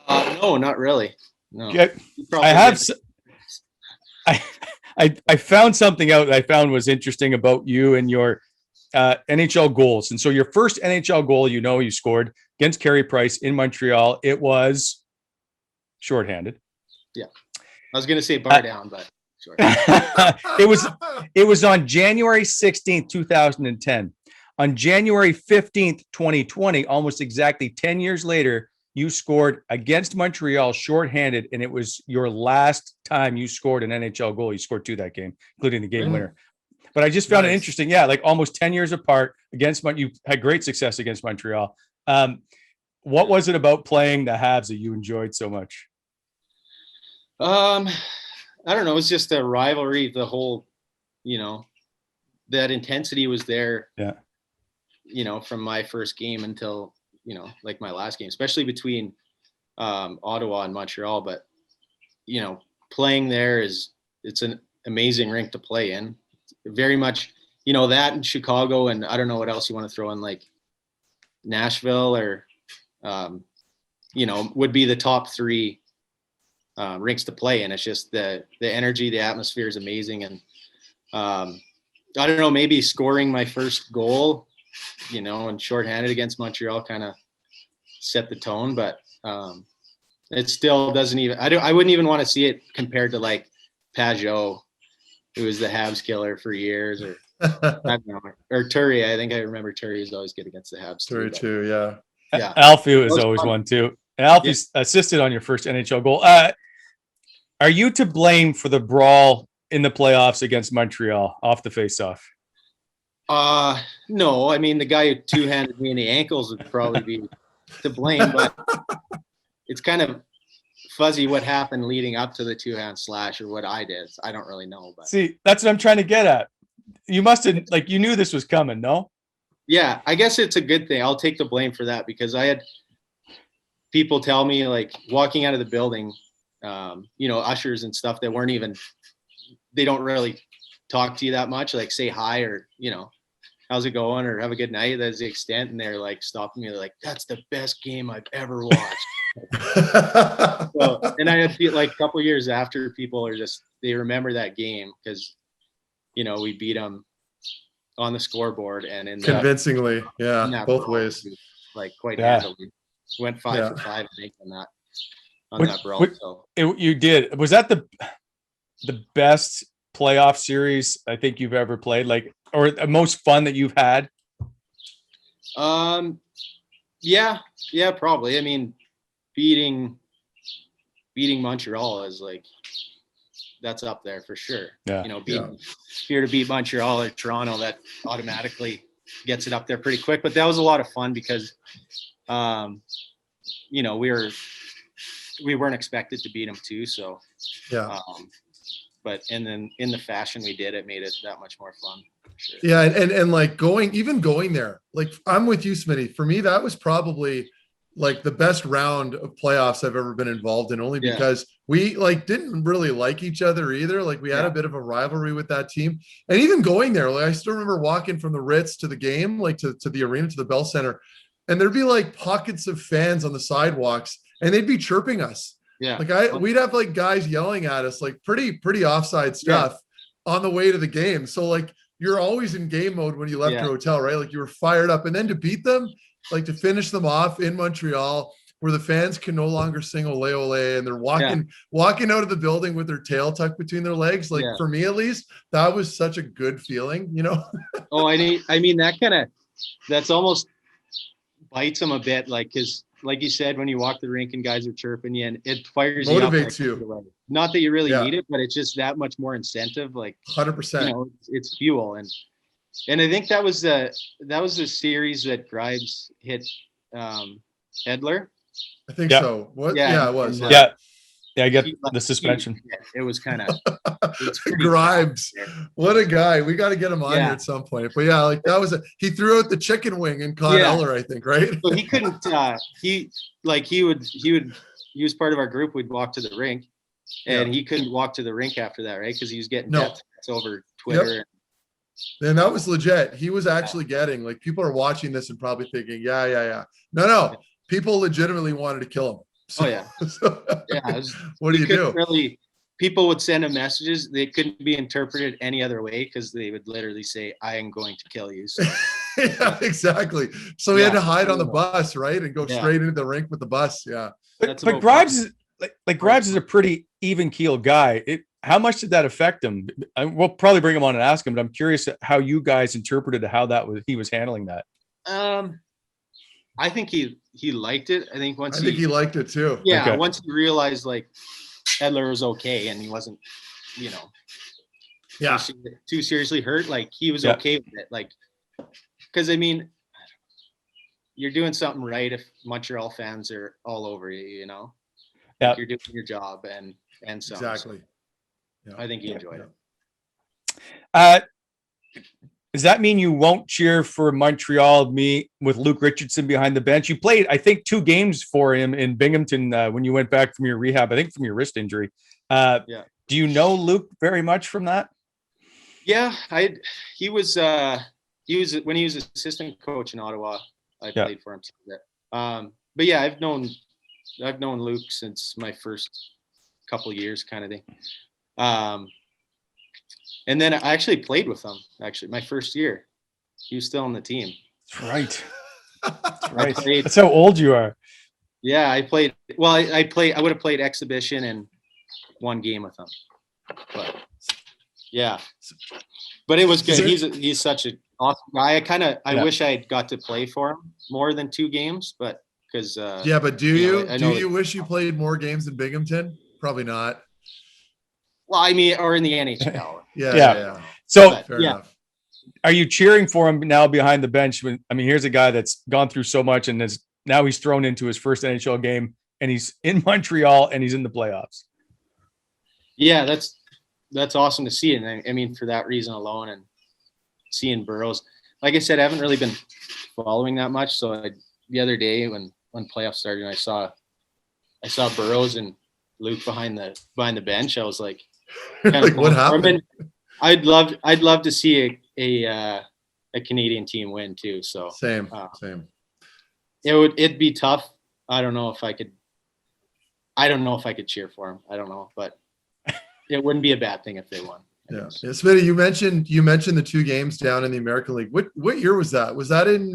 No, not really. No. I found something out that I found was interesting about you and your NHL goals. And so your first NHL goal, you scored against Carey Price in Montreal. It was shorthanded. Yeah. I was going to say bar down, but sure. It was on January 16th, 2010. On January 15th, 2020, almost exactly 10 years later, you scored against Montreal shorthanded, and it was your last time you scored an NHL goal. You scored 2 that game, including the game winner. But I just found it interesting. Yeah, like almost 10 years apart you had great success against Montreal. What was it about playing the Habs that you enjoyed so much? I don't know. It's just a rivalry. The whole, that intensity was there. Yeah. From my first game until, like my last game, especially between Ottawa and Montreal. But, playing there it's an amazing rink to play in. Very much, that in Chicago, and I don't know what else you want to throw in, like Nashville or, would be the top 3 rinks to play in. It's just the energy, the atmosphere is amazing. And I don't know, maybe scoring my first goal, and shorthanded against Montreal kind of set the tone, but it still doesn't even, I wouldn't even want to see it compared to like Pajot, who was the Habs killer for years, or I don't know, or Turry. I think I remember Turry was always good against the Habs. Turry too, yeah. Yeah. Alfie was always fun. One too. And Alfie assisted on your first NHL goal. Are you to blame for the brawl in the playoffs against Montreal off the faceoff? No. I mean, the guy who 2-handed me in the ankles would probably be to blame, but it's kind of fuzzy what happened leading up to the 2-hand slash or what I did. I don't really know. But see, that's what I'm trying to get at. You must have, like, you knew this was coming, no? Yeah, I guess it's a good thing. I'll take the blame for that because I had people tell me, like, walking out of the building, ushers and stuff that weren't even, they don't really talk to you that much, like say hi or, how's it going or have a good night. That's the extent. And they're like stopping me. They're like, that's the best game I've ever watched. And I had like a couple of years after, people are just, they remember that game because, we beat them on the scoreboard and in convincingly. Both ways. Like quite handily. Went 5 for 5, I think, on that brawl. So you did. Was that the best playoff series I think you've ever played, like, or the most fun that you've had? Yeah, probably. I mean, beating Montreal is like, that's up there for sure. Yeah. If you're to beat Montreal or Toronto, that automatically gets it up there pretty quick. But that was a lot of fun because, we weren't expected to beat them too. So, but and then in the fashion we did, it made it that much more fun. Sure. Yeah, and like going there, like I'm with you, Smitty. For me, that was probably like the best round of playoffs I've ever been involved in, only because we like didn't really like each other either. Like we had a bit of a rivalry with that team. And even going there, like I still remember walking from the Ritz to the game, like to the arena, to the Bell Center, and there'd be like pockets of fans on the sidewalks and they'd be chirping us. Yeah. Like we'd have like guys yelling at us, like pretty offside stuff on the way to the game. So like you're always in game mode when you left your hotel, right? Like you were fired up, and then to beat them, like to finish them off in Montreal, where the fans can no longer sing ole ole, and they're walking out of the building with their tail tucked between their legs. Like for me, at least, that was such a good feeling, Oh, I mean that's almost bites them a bit, like, because like you said, when you walk the rink and guys are chirping you, and it fires motivates you up, you. Not that you really need it, but it's just that much more incentive. Like 100%. It's fuel, and I think that was the series that Grimes hit Edler. I think Yeah. so. What? Yeah, Yeah, it was. and, Yeah. I get he- the suspension. it was kind of Grimes. What a guy. We got to get him on Yeah. here at some point. But yeah, like that was he threw out the chicken wing and caught Yeah. Eller, I think, right? So he couldn't. He was part of our group. We'd walk to the rink, and he couldn't walk to the rink after that, right? Because he was getting death threats over Twitter. And that was legit. He was actually getting, like, people are watching this and probably thinking, yeah. No. People legitimately wanted to kill him. So, Oh yeah. What do you do? Really, people would send him messages. They couldn't be interpreted any other way because they would literally say, "I am going to kill you." So, Yeah, exactly. So he had to hide on the bus, right, and go straight into the rink with the bus. Yeah. But Grimes is like Grimes is a pretty even keel guy. How much did that affect him? We'll probably bring him on and ask him, but I'm curious how you guys interpreted how he was handling that. I think he liked it. I think he liked it too. Yeah, Okay. once he realized like Edler was okay and he wasn't, too seriously hurt, like he was okay with it. Like, because I mean, you're doing something right if Montreal fans are all over you, Yeah. Like you're doing your job and so Exactly. Yeah. I think he enjoyed it. Does that mean you won't cheer for Montreal, with Luke Richardson behind the bench? You played, I think, 2 games for him in Binghamton when you went back from your rehab, I think from your wrist injury. Do you know Luke very much from that? Yeah, he was when he was assistant coach in Ottawa. I played for him. But yeah, I've known Luke since my first couple of years, kind of thing. And then I actually played with him. Actually, my first year, he was still on the team. That's right. That's right. That's how old you are. Yeah, I played. Well, I would have played exhibition and 1 game with him. But yeah, but it was good. He's such an awesome guy. I wish I had got to play for him more than 2 games, but because but do you wish you played more games in Binghamton? Probably not. Well, I mean, or in the NHL. Yeah. So fair enough. Are you cheering for him now behind the bench? Here's a guy that's gone through so much and now he's thrown into his first NHL game and he's in Montreal and he's in the playoffs. Yeah, that's awesome to see. And I mean, for that reason alone and seeing Burrows, like I said, I haven't really been following that much. So the other day when playoffs started, I saw Burrows and Luke behind the bench. I was like, like what happened? I'd love to see a Canadian team win too. So same. It'd be tough. I don't know if I could cheer for them. I don't know, but it wouldn't be a bad thing if they won. Yeah. Smitty, you mentioned the 2 games down in the American League. What year was that? Was that in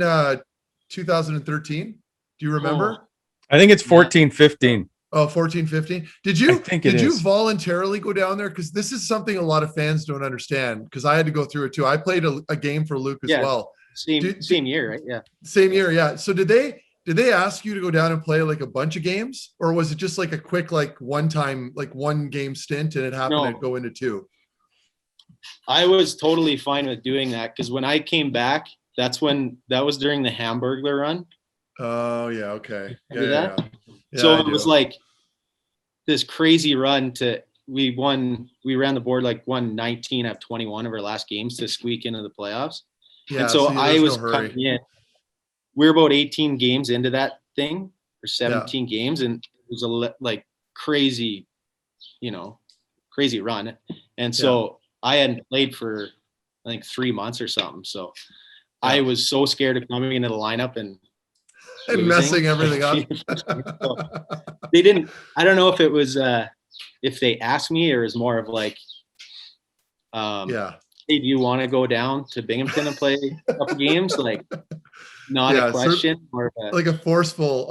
2013? Do you remember? I think it's 14-15. Oh, 14-15. Did you voluntarily go down there? Because this is something a lot of fans don't understand, because I had to go through it too. I played a game for Luke as well. Same year, right? Yeah. Same year, yeah. So did they ask you to go down and play like a bunch of games, or was it just like a quick, like one game stint and it happened to go into 2? I was totally fine with doing that because when I came back, that was during the Hamburglar run. Oh yeah, okay. Yeah. So it was like this crazy run we ran the board, like won 19 out of 21 of our last games to squeak into the playoffs. Yeah, and so I was coming in. We were about 18 games into that thing, or 17 games, and it was a crazy run. And so I hadn't played for I think 3 months or something. So I was so scared of coming into the lineup and messing everything up. So they didn't. I don't know if it was if they asked me, or it was more of like, hey, do you want to go down to Binghamton and play a couple games? Like, not a question, or like a forceful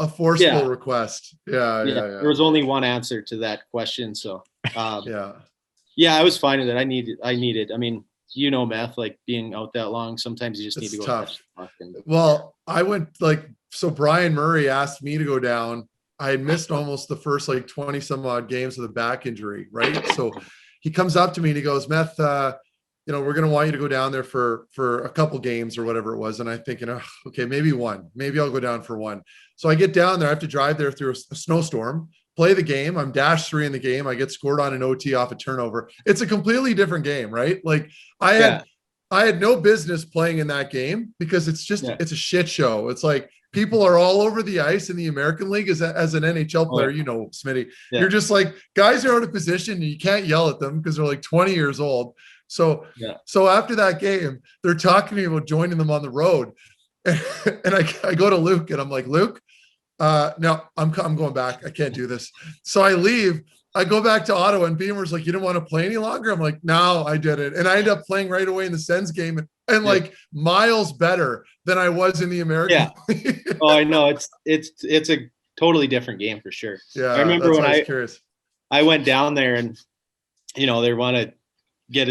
request. Yeah. There was only one answer to that question, so yeah, I was fine with it. I needed. I mean, Meth, like being out that long, sometimes you just need to go. Tough. Well, I went so Brian Murray asked me to go down. I had missed almost the first 20 some odd games with a back injury, right? So he comes up to me and he goes, Meth, we're going to want you to go down there for a couple games or whatever it was. And I'm thinking, oh, okay, maybe one, maybe I'll go down for one. So I get down there, I have to drive there through a snowstorm, play the game. I'm -3 in the game. I get scored on an OT off a turnover. It's a completely different game, right? Like I had no business playing in that game because it's just, it's a shit show. It's like people are all over the ice in the American League as an NHL player, Smitty, you're just like, guys are out of position and you can't yell at them because they're like 20 years old. So after that game, they're talking to me about joining them on the road. And I go to Luke and I'm like, Luke, no, I'm going back. I can't do this. So I leave. I go back to Ottawa and Beamer's like, you don't want to play any longer? I'm like, no, I did it. And I end up playing right away in the Sens game and like miles better than I was in the American League. Oh, I know. It's a totally different game for sure. Yeah. I remember when I went down there and, they want to get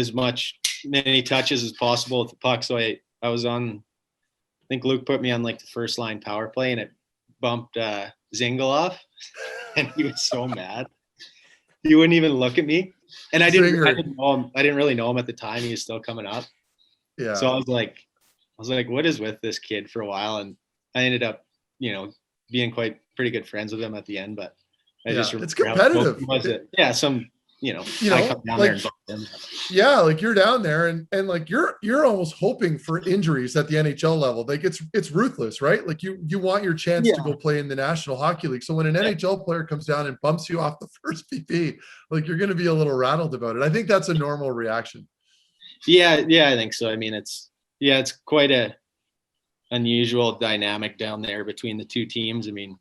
many touches as possible with the puck. So I was on, I think Luke put me on like the first line power play and it bumped Zingle off and he was so mad. He wouldn't even look at me. And I didn't know him. I didn't really know him at the time. He was still coming up. Yeah. So I was like, what is with this kid for a while? And I ended up, being pretty good friends with him at the end, but it's competitive. I come down there and bump him. Yeah, like you're down there and like you're almost hoping for injuries at the NHL level. Like it's ruthless, right? Like you want your chance to go play in the National Hockey League. So when an NHL player comes down and bumps you off the first PP, like you're going to be a little rattled about it. I think that's a normal reaction. Yeah, I think so. I mean, it's quite a unusual dynamic down there between the two teams. I mean,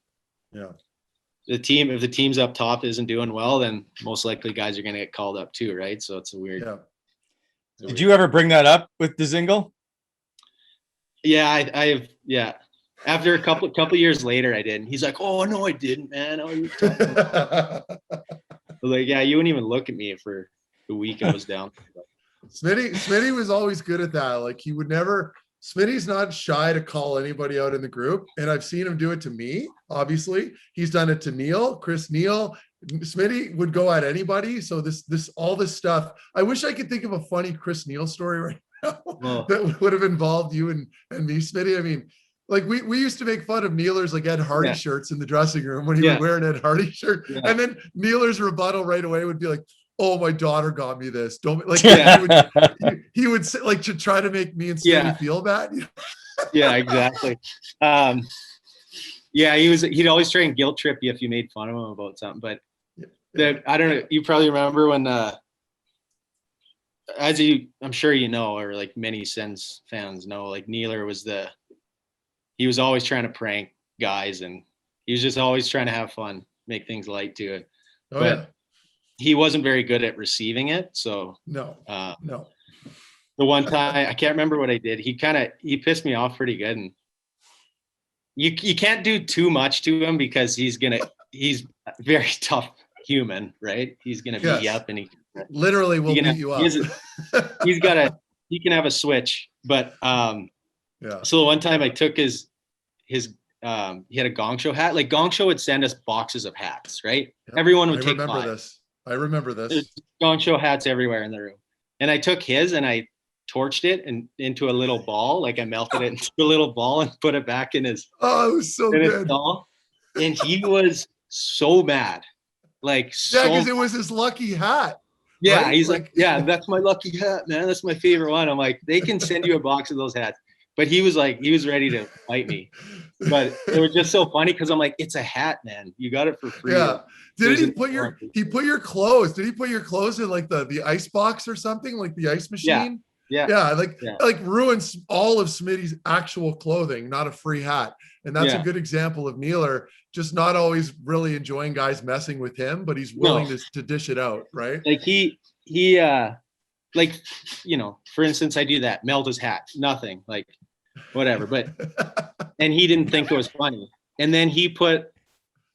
if the team's up top isn't doing well, then most likely guys are going to get called up too, right? So it's a weird. Yeah. Did you ever bring that up with the Zingle? Yeah, I've After a couple years later, I did. And he's like, "Oh no, I didn't, man." I was like, "Yeah, you wouldn't even look at me for the week I was down." Smitty was always good at that. Like he would never. Smitty's not shy to call anybody out in the group, and I've seen him do it to me. Obviously, he's done it to Chris Neal. Smitty would go at anybody. So all this stuff. I wish I could think of a funny Chris Neal story right now that would have involved you and me, Smitty. I mean, like we used to make fun of Nealer's like Ed Hardy shirts in the dressing room when he would wear an Ed Hardy shirt, and then Nealer's rebuttal right away would be like, "Oh, my daughter got me this. Don't like." He would say, like, to try to make me and Smitty feel bad. Yeah, exactly. He'd always try and guilt trip you if you made fun of him about something. But I don't know. You probably remember when, I'm sure or like many Sens fans know, like Nealer he was always trying to prank guys, and he was just always trying to have fun, make things light to it. He wasn't very good at receiving it. So no. The one time, I can't remember what I did. He pissed me off pretty good. And you can't do too much to him because he's a very tough human, right? He's going to beat you up, and he literally will beat you up. He can have a switch, but so the one time I took his he had a Gong Show hat. Like Gong Show would send us boxes of hats, right? Yep. Everyone would take 5. I remember this. There's Gong Show hats everywhere in the room. And I took his and I torched it into a little ball. Like I melted it into a little ball and put it back in his. Oh, it was so good. His doll. And he was so mad. Because it was his lucky hat. Yeah. Right? He's like, "Yeah, that's my lucky hat, man. That's my favorite one." I'm like, "They can send you a box of those hats." But he was ready to fight me. But it was just so funny because I'm like, "It's a hat, man. You got it for free." Yeah. Did he put your clothes? Did he put your clothes in like the ice box or something, like the ice machine? Yeah. Like ruins all of Smitty's actual clothing, not a free hat. And that's a good example of Nealer just not always really enjoying guys messing with him, but he's willing to dish it out, right? Like he for instance, I do that, melt his hat, nothing, like whatever, but and he didn't think it was funny. And then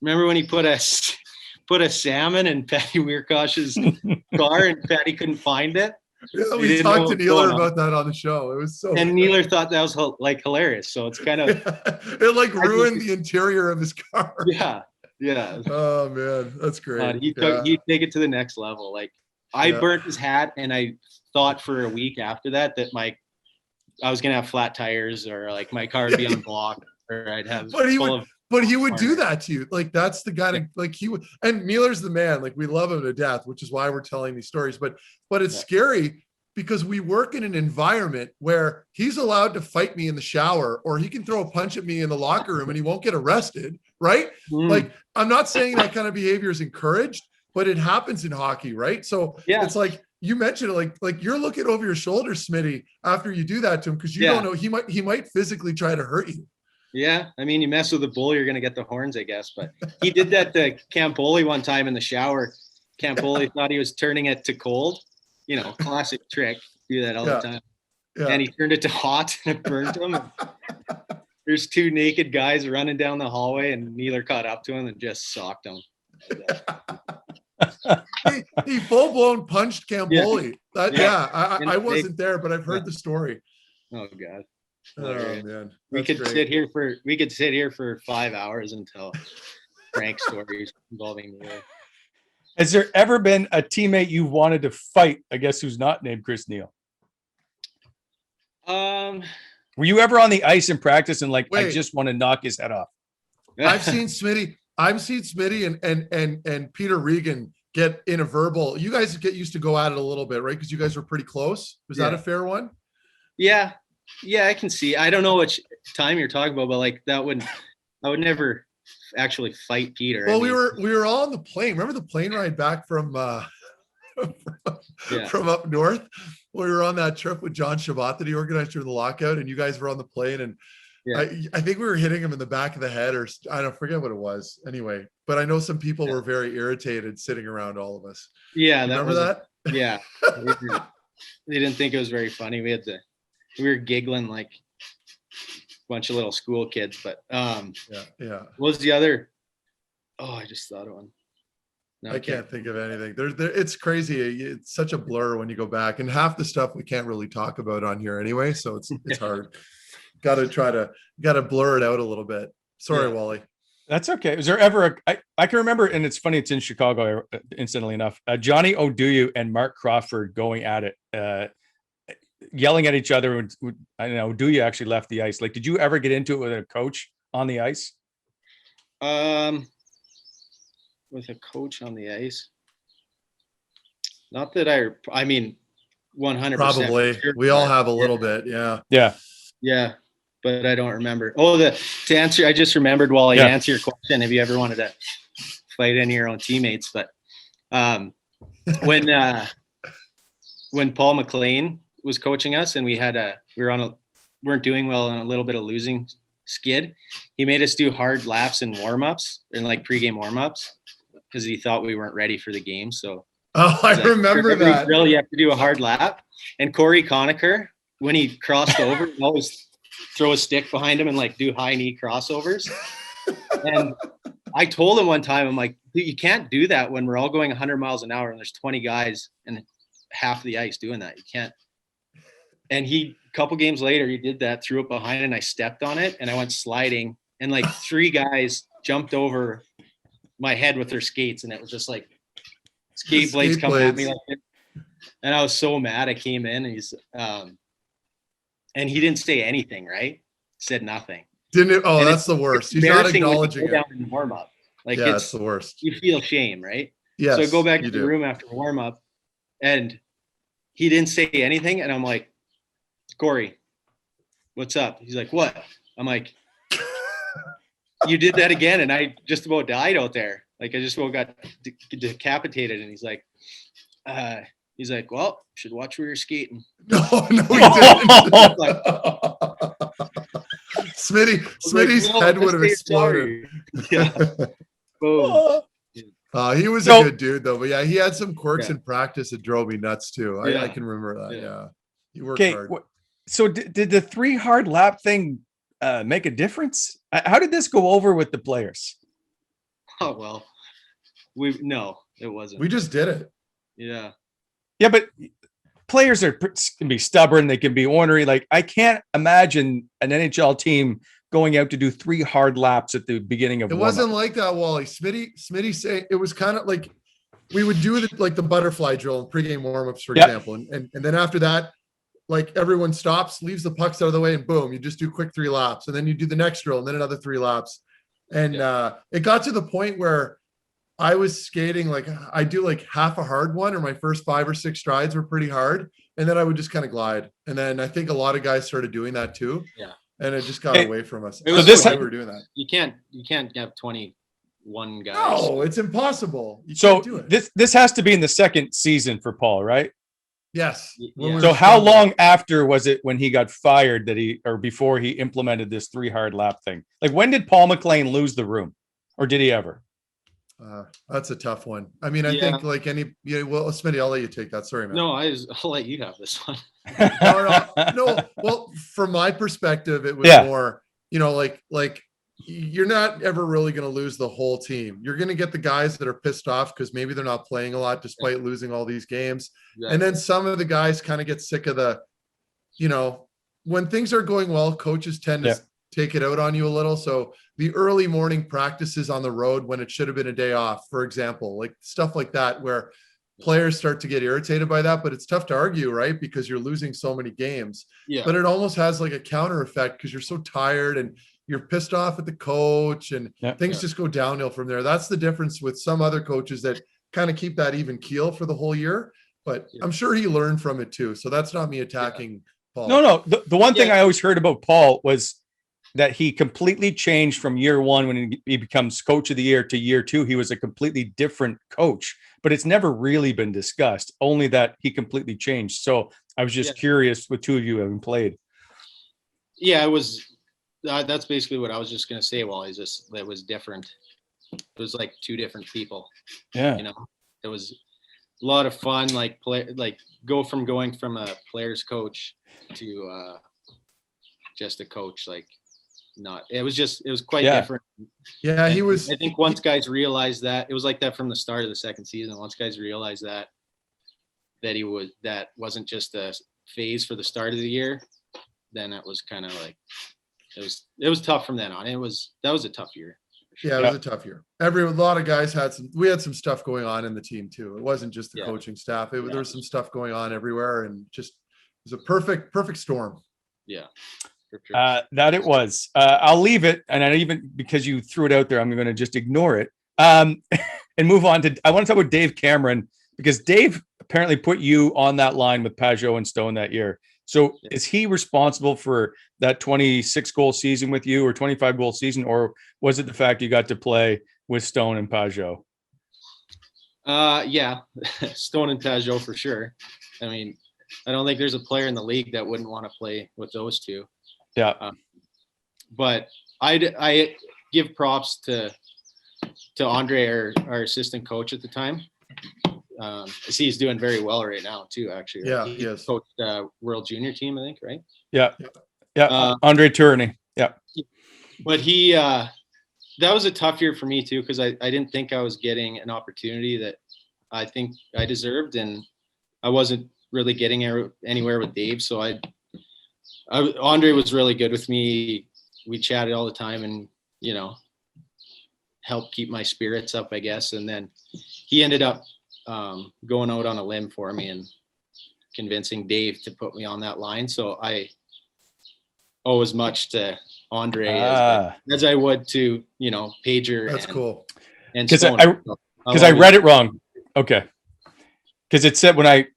remember when he put a salmon in Patty Weirkosh's car and Patty couldn't find it? Yeah, we talked to Nealer about that on the show. It was so. And Nealer thought that was hilarious. So it's kind of it ruined the interior of his car. Yeah. Oh man, that's great. He'd take it to the next level. Like I burnt his hat, and I thought for a week after that I was gonna have flat tires, or like my car would be on block, or I'd have. But he would do that to you. Like, that's the guy like he would. And Mueller's the man. Like, we love him to death, which is why we're telling these stories. But it's scary because we work in an environment where he's allowed to fight me in the shower, or he can throw a punch at me in the locker room and he won't get arrested, right? Like, I'm not saying that kind of behavior is encouraged, but it happens in hockey, right? So it's like you mentioned it, like you're looking over your shoulder, Smitty, after you do that to him, because you don't know, he might physically try to hurt you. Yeah, I mean, you mess with a bull, you're gonna get the horns, I guess. But he did that to Campoli one time in the shower. Campoli thought he was turning it to cold. You know, classic trick. Do that all the time. Yeah. And he turned it to hot and it burned him. There's two naked guys running down the hallway, and Neither caught up to him and just socked him. he full blown punched Campoli. I wasn't there, but I've heard the story. Oh God. Oh man. We could sit here for 5 hours until Frank stories involving me. Has there ever been a teammate you wanted to fight, I guess, who's not named Chris Neil? Were you ever on the ice in practice and I just want to knock his head off? I've seen Smitty and Peter Regan get in a verbal. You guys get used to go at it a little bit, right? Because you guys were pretty close. Was that a fair one? Yeah. Yeah, I can see. I don't know which time you're talking about, but I would never actually fight Peter. Well, we were all on the plane. Remember the plane ride back from from up north? We were on that trip with John Shabbat that he organized during the lockout, and you guys were on the plane, and I think we were hitting him in the back of the head, or I don't forget what it was. Anyway, but I know some people were very irritated sitting around all of us. Yeah, remember that? Yeah, they didn't think it was very funny. We were giggling like a bunch of little school kids, but what was the other? Oh, I just thought of one. No, I can't think of anything. It's crazy. It's such a blur when you go back, and half the stuff we can't really talk about on here anyway. So it's hard. Got to blur it out a little bit. Sorry, Wally. That's okay. Was there ever I can remember, and it's funny, it's in Chicago, incidentally enough, Johnny Oduyu and Mark Crawford going at it, yelling at each other. I know Oduyu actually left the ice. Like, did you ever get into it with a coach on the ice? With a coach on the ice? Not that I mean, 100%. Probably. Sure. We all have a little bit. Yeah. Yeah. Yeah. But I don't remember. To answer, I just remembered while I answer your question, have you ever wanted to fight any of your own teammates? But when Paul McLean was coaching us and we weren't doing well on a little bit of losing skid, he made us do hard laps and warm-ups and like pregame warm-ups because he thought we weren't ready for the game. So I remember that. Drill, you have to do a hard lap. And Corey Conacher, when he crossed over, he always throw a stick behind him and like do high knee crossovers. And I told him one time, I'm like, you can't do that when we're all going 100 miles an hour and there's 20 guys and half the ice doing that. You can't. And a couple games later, he did that, threw it behind, and I stepped on it and I went sliding. And like 3 guys jumped over my head with their skates, and it was just like skate blades coming at me like it. And I was so mad. I came in and and he didn't say anything, right? Said nothing. Didn't it? Oh, that's the worst. He's not acknowledging it. In warm up. Like, it's the worst. You feel shame, right? Yes. So I go back to the room after warm up, and he didn't say anything. And I'm like, Corey, what's up? He's like, what? I'm like, you did that again, and I just about died out there. Like, I just about got decapitated. And he's like, well, you should watch where you're skating. No, he didn't. Smitty's head would have exploded. Yeah. Boom. He was a good dude, though. But yeah, he had some quirks in practice that drove me nuts too. I can remember that. Yeah, he worked hard. So did the 3 hard lap thing make a difference? How did this go over with the players? Oh well, no, it wasn't. We just did it. Yeah. Yeah, but players can be stubborn. They can be ornery. Like, I can't imagine an NHL team going out to do 3 hard laps at the beginning of it. Wasn't like that, Wally. Smitty saying it was kind of like we would do the butterfly drill and pregame warmups, for example. And then after that, like everyone stops, leaves the pucks out of the way, and boom, you just do quick 3 laps. And then you do the next drill and then another 3 laps. And it got to the point where I was skating, like I do like half a hard one, or my first 5 or 6 strides were pretty hard. And then I would just kind of glide. And then I think a lot of guys started doing that too. Yeah. And it just got away from us. It was this why we were doing that. You can't have 21 guys. No, it's impossible. You can't do it. this has to be in the second season for Paul, right? Yes. Yeah. So how long after was it when he got fired or before he implemented this 3 hard lap thing? Like, when did Paul McLean lose the room, or did he ever? That's a tough one. I mean, I think like well, Smitty, I'll let you take that. Sorry, man. No, I'll let you have this one. No. Well, from my perspective, it was more, like you're not ever really going to lose the whole team. You're going to get the guys that are pissed off because maybe they're not playing a lot despite losing all these games. Exactly. And then some of the guys kind of get sick of when things are going well, coaches tend to take it out on you a little. So the early morning practices on the road when it should have been a day off, for example, like stuff like that, where players start to get irritated by that, but it's tough to argue, right? Because you're losing so many games. Yeah. But it almost has like a counter effect because you're so tired and you're pissed off at the coach, and things just go downhill from there. That's the difference with some other coaches that kind of keep that even keel for the whole year. But I'm sure he learned from it too. So that's not me attacking Paul. No. The one thing I always heard about Paul was that he completely changed from year 1 when he becomes coach of the year to year 2. He was a completely different coach, but it's never really been discussed, only that he completely changed. So I was just curious with 2 of you having played. Yeah, it was, that's basically what I was just going to say. Well, it was different. It was like 2 different people. Yeah. It was a lot of fun, going from a player's coach to just a coach, it was quite different. Yeah, and he was. I think once guys realized that, it was like that from the start of the second season. Once guys realized that wasn't just a phase for the start of the year, then it was kind of like it was tough from then on. That was a tough year. Sure. Yeah, it was a tough year. A lot of guys we had some stuff going on in the team too. It wasn't just the coaching staff. There was some stuff going on everywhere, and just it was a perfect storm. Yeah. That it was. I'll leave it, and because you threw it out there, I'm going to just ignore it and move on to. I want to talk about Dave Cameron, because Dave apparently put you on that line with Pajot and Stone that year. So is he responsible for that 26-goal season with you, or 25-goal season, or was it the fact you got to play with Stone and Pajot? Yeah, Stone and Pajot for sure. I mean, I don't think there's a player in the league that wouldn't want to play with those 2. Yeah. But I give props to Andre, our assistant coach at the time. I see he's doing very well right now too, actually. Yeah, he is. Coached World Junior team, I think, right? Yeah. Andre Tourney. Yeah. But he that was a tough year for me too, because I didn't think I was getting an opportunity that I think I deserved, and I wasn't really getting anywhere with Dave. So Andre was really good with me. We chatted all the time, and helped keep my spirits up, I guess. And then he ended up going out on a limb for me and convincing Dave to put me on that line. So I owe as much to Andre as I would to Pager. That's cool. And because I read it wrong. Okay. Because it said when I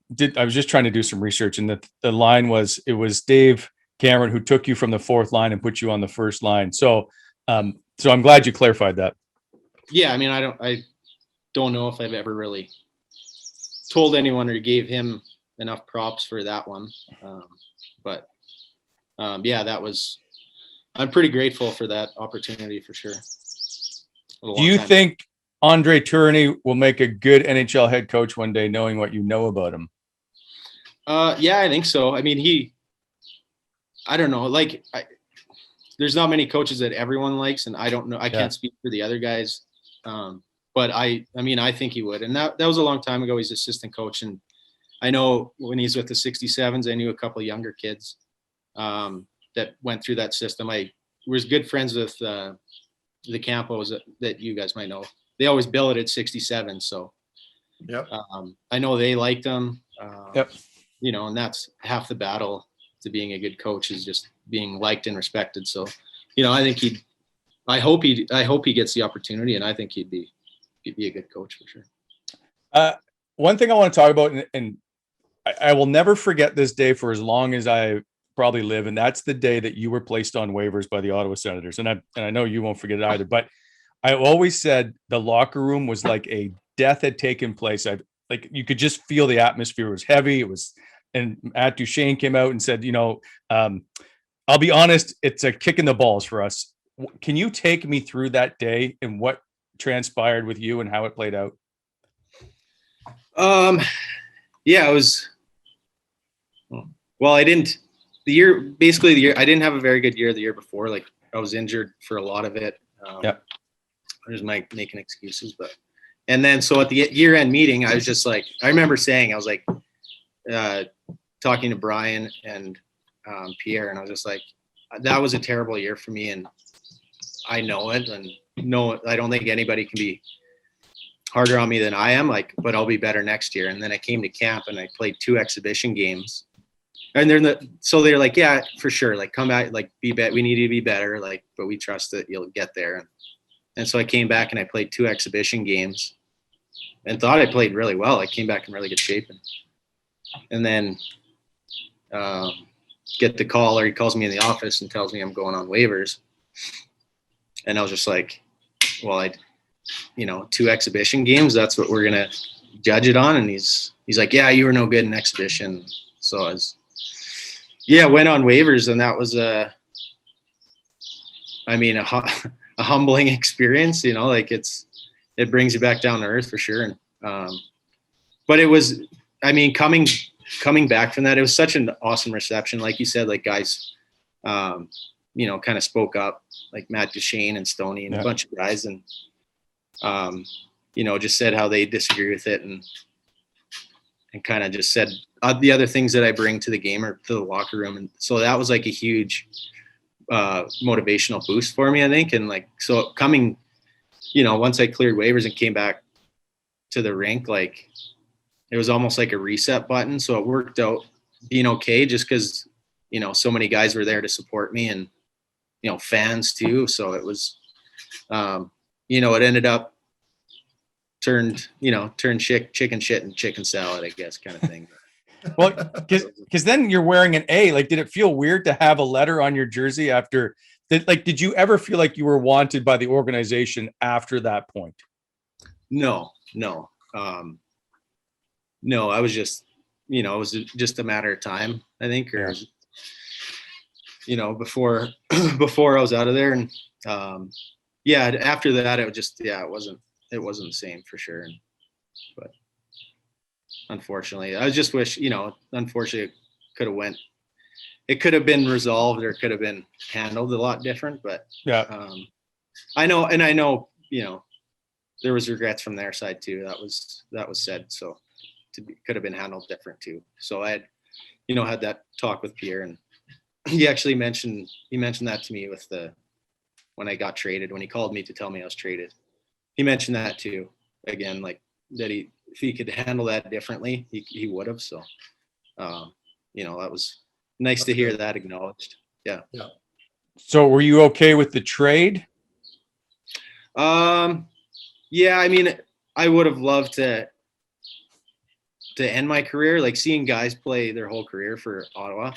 was just trying to do some research, and the line was, it was Dave Cameron who took you from the 4th line and put you on the 1st line. So I'm glad you clarified that. Yeah, I mean, I don't know if I've ever really told anyone or gave him enough props for that one. But I'm pretty grateful for that opportunity for sure. Do you think Andre Tourney will make a good NHL head coach one day, knowing what you know about him? Yeah, I think so. I mean, I don't know, there's not many coaches that everyone likes, and I don't know. I can't speak for the other guys. But I mean, I think he would. And that was a long time ago. He's assistant coach. And I know when he's with the 67s, I knew a couple of younger kids that went through that system. I was good friends with the Campos that you guys might know. They always billeted 67. So Yep. I know they liked him. Yep. You know, and that's half the battle to being a good coach is just being liked and respected. So, you know, I hope he gets the opportunity, and I think he'd be a good coach for sure. One thing I want to talk about, and I will never forget this day for as long as I probably live, and that's the day that you were placed on waivers by the Ottawa Senators. And I know you won't forget it either, but I always said the locker room was like a death had taken place. Like you could just feel the atmosphere was heavy. It was, and Matt Duchene came out and said, you know, I'll be honest, it's a kick in the balls for us. Can you take me through that day and what transpired with you and how it played out? Yeah, it was, well, I didn't have a very good year the year before. Like I was injured for a lot of it. Yeah. I was making excuses, and then so at the year-end meeting, I was just like, I remember saying, I was like, talking to Brian and Pierre, and I was just like, that was a terrible year for me, and I know it, and no, I don't think anybody can be harder on me than I am. Like, but I'll be better next year. And then I came to camp and I played 2 exhibition games, and so they're like, yeah, for sure, like come back, like we need to be better, like, but we trust that you'll get there. And so I came back and I played 2 exhibition games and thought I played really well. I came back in really good shape, and then get the call, or he calls me in the office and tells me I'm going on waivers. And I was just like, well, 2 exhibition games, that's what we're going to judge it on. And he's like, yeah, you were no good in exhibition. So I went on waivers, and that was a humbling experience, you know, like it brings you back down to earth for sure. And, but it was, coming back from that, it was such an awesome reception. Like you said, like guys, kind of spoke up, like Matt Duchene and Stoney and a bunch of guys, and, just said how they disagree with it, and kind of just said the other things that I bring to the game or to the locker room. And so that was like a huge motivational boost for me, I think. And like, so coming, once I cleared waivers and came back to the rink, like it was almost like a reset button. So it worked out being okay, just because, so many guys were there to support me, and, fans too. So it was, it ended up turned chicken shit and chicken salad, I guess, kind of thing. Well, because then you're wearing an A. Like, did it feel weird to have a letter on your jersey after? Did you ever feel like you were wanted by the organization after that point? No. I was just, it was just a matter of time, I think, or, before I was out of there. And after that, it was just, it wasn't the same for sure. But unfortunately, I just wish, unfortunately it could have been resolved, or could have been handled a lot different. But I know, there was regrets from their side too. That was said. So could have been handled different too. So I had, had that talk with Pierre, and he actually mentioned that to me when I got traded, when he called me to tell me I was traded. He mentioned that too, again, like that if he could handle that differently, he would have. So, that was nice to hear that acknowledged. Yeah. Yeah. So were you okay with the trade? Yeah, I would have loved to end my career, like seeing guys play their whole career for Ottawa,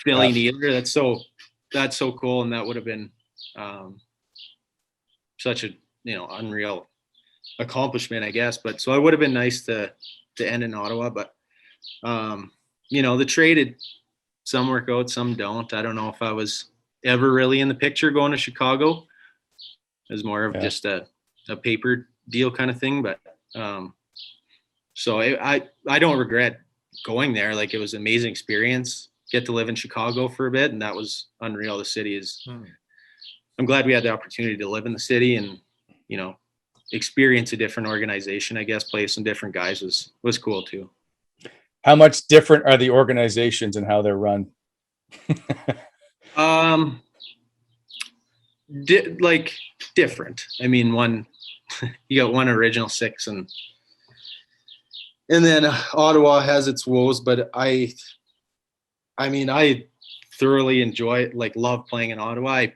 Billy Nealer, that's so cool. And that would have been such a, unreal accomplishment, I guess. But so it would have been nice to end in Ottawa, but the traded, some work out, some don't. I don't know if I was ever really in the picture going to Chicago. It was more of just a paper deal kind of thing. But so I don't regret going there. Like, it was an amazing experience. Get to live in Chicago for a bit, and that was unreal. The city is. I'm glad we had the opportunity to live in the city and, experience a different organization, I guess, play some different guys was cool too. How much different are the organizations and how they're run? Different. One, you got one original 6, and And then Ottawa has its woes, but I mean, I thoroughly enjoy, like, love playing in Ottawa.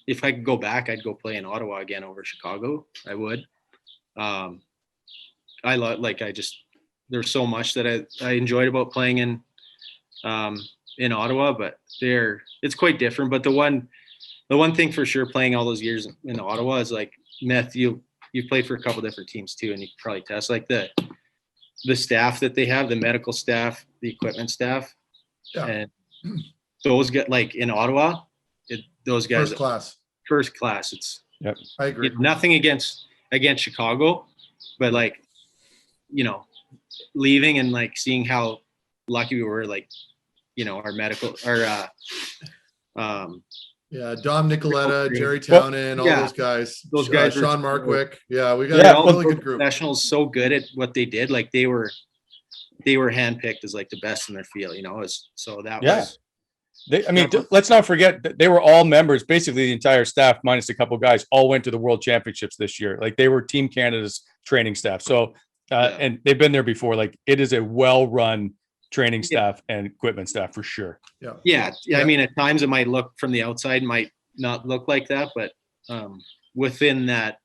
If I could go back, I'd go play in Ottawa again over Chicago. I would. I love, like, there's so much that I enjoyed about playing in Ottawa, but it's quite different. But the one thing for sure, playing all those years in Ottawa, is like, Meth, you've played for a couple different teams too, and you can probably test, like, the staff that they have, the medical staff, the equipment staff, and those get, like, in Ottawa, those guys first class. It's I agree. Nothing against Chicago, but, like, leaving and, like, seeing how lucky we were, like, our medical, Dom Nicoletta, Jerry Townend, all those guys. Those guys, Sean Markwick. Yeah, we got a really good group. Professionals so good at what they did. Like, they were handpicked as, like, the best in their field. So that was. Let's not forget that they were all members. Basically, the entire staff, minus a couple guys, all went to the World Championships this year. Like, they were Team Canada's training staff. So, and they've been there before. Like, it is a well-run training staff and equipment staff for sure. Yeah. I mean, at times it might look from the outside, might not look like that, but within that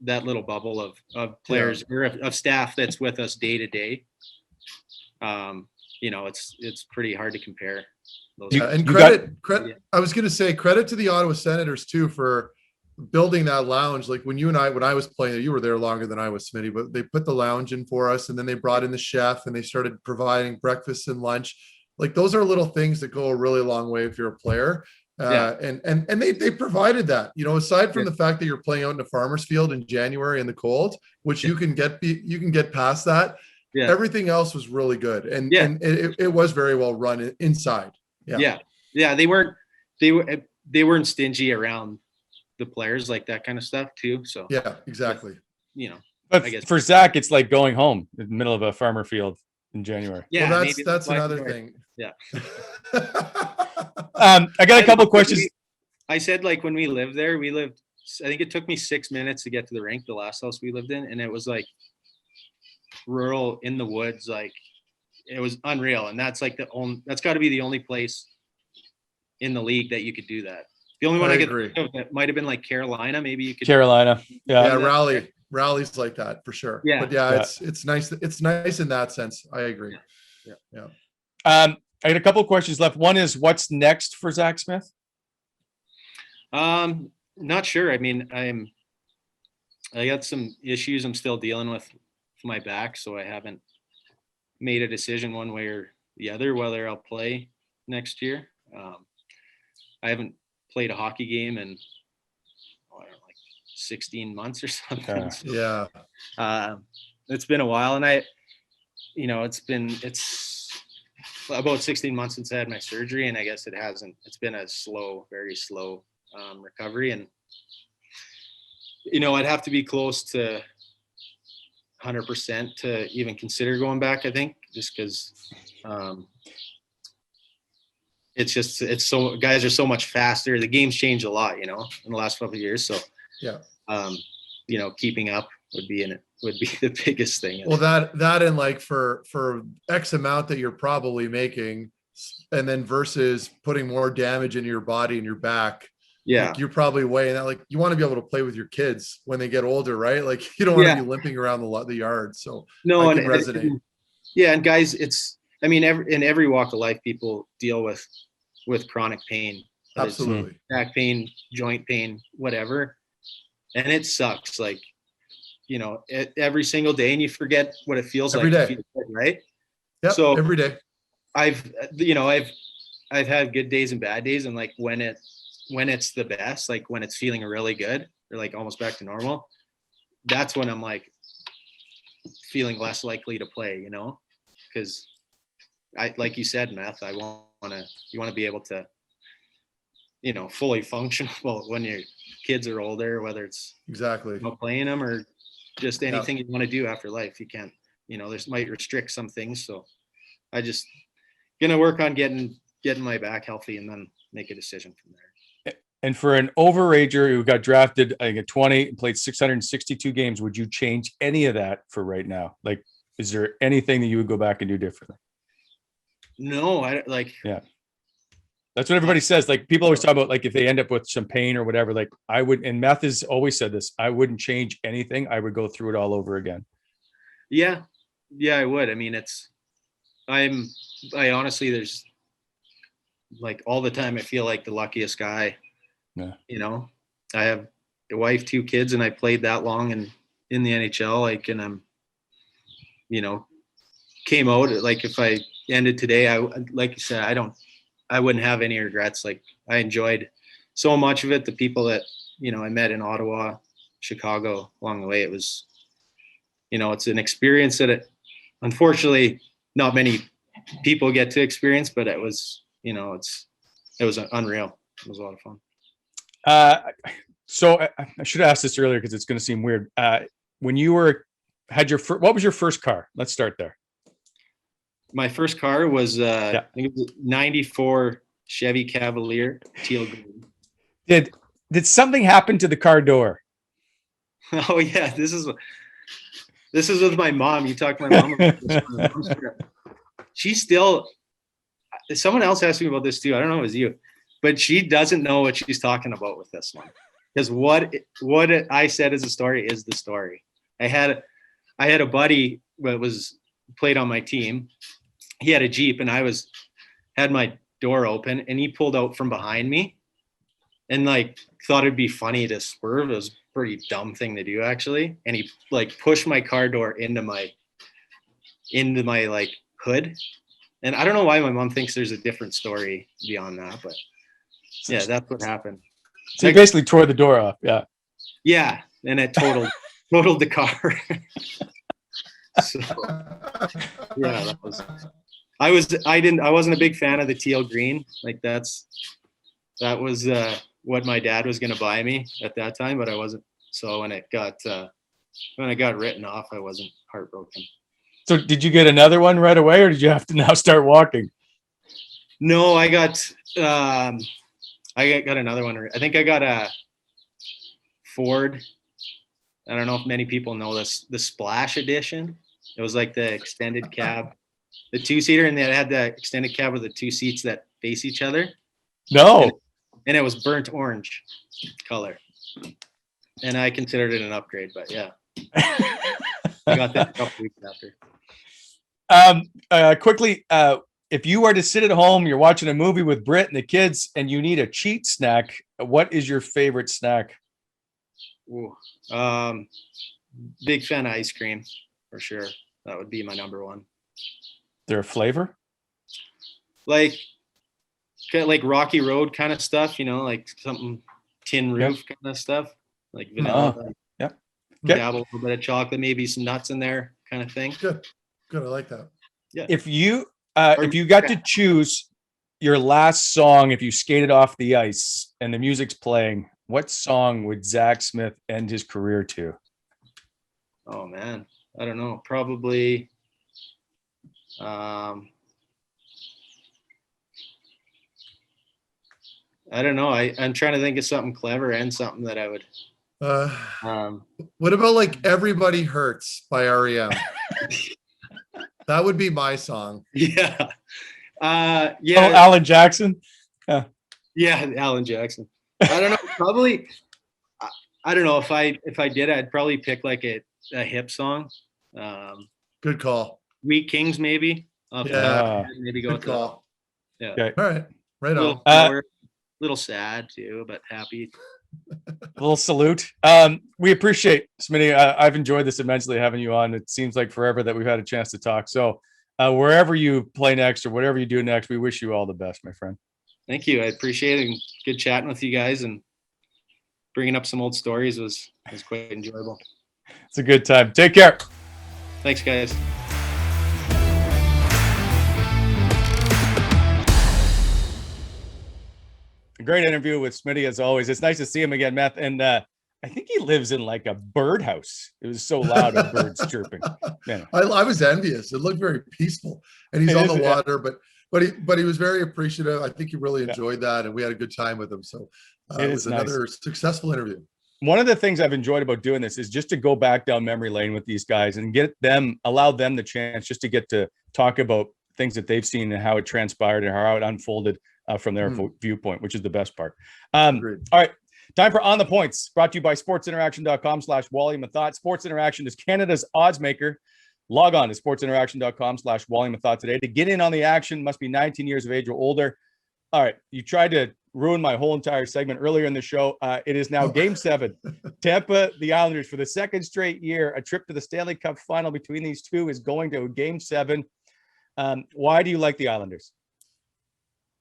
little bubble of players or of staff that's with us day to day, it's pretty hard to compare. And credit. I was going to say credit to the Ottawa Senators too for building that lounge. Like, when I was playing, you were there longer than I was, Smitty, but they put the lounge in for us, and then they brought in the chef, and they started providing breakfast and lunch. Like, those are little things that go a really long way if you're a player. And they provided that, aside from the fact that you're playing out in a farmer's field in January in the cold, which you can get past that. Yeah. Everything else was really good. And it was very well run inside. Yeah. They weren't stingy around the players, like that kind of stuff too. So yeah, exactly. But I guess for Zach, it's like going home in the middle of a farmer field in January. Yeah, well, that's another thing. Yeah. I got a couple questions. I said, like, when we lived there, I think it took me 6 minutes to get to the rink, the last house we lived in, and it was, like, rural in the woods. Like, it was unreal. And that's, like, that's got to be the only place in the league that you could do that. The only one I could think of that might have been, like, Carolina. Maybe you could. Carolina. Yeah. Rally's like that for sure. Yeah. But it's nice. It's nice in that sense. I agree. Yeah. I got a couple of questions left. One is, what's next for Zack Smith? Not sure. I mean, I got some issues I'm still dealing with my back, so I haven't made a decision one way or the other whether I'll play next year. I haven't played a hockey game in 16 months or something. Yeah. It's been a while, and it's about 16 months since I had my surgery, and I guess it's been a very slow recovery. And I'd have to be close to 100% to even consider going back, I think, just because guys are so much faster. The game's changed a lot, in the last couple of years. So keeping up would be the biggest thing. Well, that and, like, for X amount that you're probably making, and then versus putting more damage into your body and your back. Yeah. Like, you're probably weighing that, like, you want to be able to play with your kids when they get older, right? Like, you don't want to be limping around the yard. So no, I can resonate. And guys, in every walk of life, people deal with chronic pain. Absolutely. Back pain, joint pain, whatever. And it sucks. Like, every single day, and you forget what it feels every like day. To feel good, right? Yeah. So every day. I've had good days and bad days, and, like, when it's the best, like when it's feeling really good or, like, almost back to normal, that's when I'm, like, feeling less likely to play, because like you said, Meth, you want to be able to, fully function when your kids are older, whether it's exactly playing them or just anything you want to do after life. You can't, this might restrict some things. So I just going to work on getting my back healthy and then make a decision from there. And for an overager who got drafted, I think at 20 and played 662 games, would you change any of that for right now? Like, is there anything that you would go back and do differently? No, I like. Yeah. That's what everybody says. Like, people always talk about, like, if they end up with some pain or whatever, like I would, and Meth has always said this, I wouldn't change anything. I would go through it all over again. Yeah. Yeah, I would. I mean, I honestly, there's like all the time, I feel like the luckiest guy. Yeah. You know, I have a wife, 2 kids, and I played that long in the NHL. Like, and I'm, you know, came out, like if I ended today, like you said, I wouldn't have any regrets. Like, I enjoyed so much of it. The people that, you know, I met in Ottawa, Chicago along the way, it was, you know, it's an experience that unfortunately not many people get to experience, but it was, you know, it was unreal. It was a lot of fun. So I should have asked this earlier because it's going to seem weird. When you what was your first car? Let's start there. My first car was, I think it was a 94 Chevy Cavalier, teal green. Did something happen to the car door? Oh yeah. This is with my mom. You talk to my mom about this. She still, someone else asked me about this too. I don't know if it was you, but she doesn't know what she's talking about with this one. Because what I said as a story is the story. I had a buddy that played on my team. He had a Jeep and I had my door open and he pulled out from behind me and like thought it'd be funny to swerve. It was a pretty dumb thing to do actually. And he like pushed my car door into my like hood. And I don't know why my mom thinks there's a different story beyond that, but yeah, that's what happened. So you basically tore the door off. Yeah. Yeah. And it totaled the car. So yeah, I wasn't a big fan of the teal green. Like that was what my dad was going to buy me at that time, but I wasn't. So when it got written off, I wasn't heartbroken. So did you get another one right away or did you have to now start walking? No, I got another one. I think I got a Ford. I don't know if many people know this, the Splash Edition. It was like the extended cab, the 2-seater, and they had the extended cab with the 2 seats that face each other. No. And it was burnt orange color. And I considered it an upgrade, but yeah. I got that a couple weeks after. Quickly, if you are to sit at home, you're watching a movie with Britt and the kids, and you need a cheat snack, what is your favorite snack? Ooh, big fan of ice cream, for sure. That would be my number one. Their flavor? Like Rocky Road kind of stuff, you know, like something tin roof kind of stuff, like vanilla. Yeah. Dabble a little bit of chocolate, maybe some nuts in there, kind of thing. Good. I like that. Yeah. If you got to choose your last song, if you skated off the ice and the music's playing, what song would Zack Smith end his career to? Oh man, I don't know. Probably. I don't know. I'm trying to think of something clever and something that I would. What about like "Everybody Hurts" by REM? That would be my song. Yeah. Yeah. Oh, Alan Jackson. Yeah, Alan Jackson. I don't know. Probably. I don't know if I did. I'd probably pick like a hip song. Good call. Wheat Kings, maybe. Maybe go Good with call. that. Yeah. Okay. All right. Right on. Little sad too, but happy. A little salute. We appreciate, Smitty. I've enjoyed this immensely having you on. It seems like forever that we've had a chance to talk. So wherever you play next or whatever you do next, we wish you all the best, my friend. Thank you. I appreciate it. And good chatting with you guys and bringing up some old stories was quite enjoyable. It's a good time. Take care. Thanks, guys. A great interview with Smitty as always. It's nice to see him again, Meth. And I think he lives in like a birdhouse. It was so loud of birds chirping. Man. I was envious. It looked very peaceful, and he's on the water. But but he was very appreciative. I think he really enjoyed that, and we had a good time with him. So it was another successful interview. One of the things I've enjoyed about doing this is just to go back down memory lane with these guys and allow them the chance just to get to talk about things that they've seen and how it transpired and how it unfolded from their viewpoint, which is the best part. All right. Time for On the Points, brought to you by sportsinteraction.com/Wally and Methot. Sports Interaction is Canada's odds maker. Log on to sportsinteraction.com/Wally and Methot today to get in on the action. Must be 19 years of age or older. All right. You tried to ruin my whole entire segment earlier in the show. It is now Game 7. Tampa, the Islanders, for the second straight year, a trip to the Stanley Cup Final between these two is going to Game 7. Why do you like the Islanders?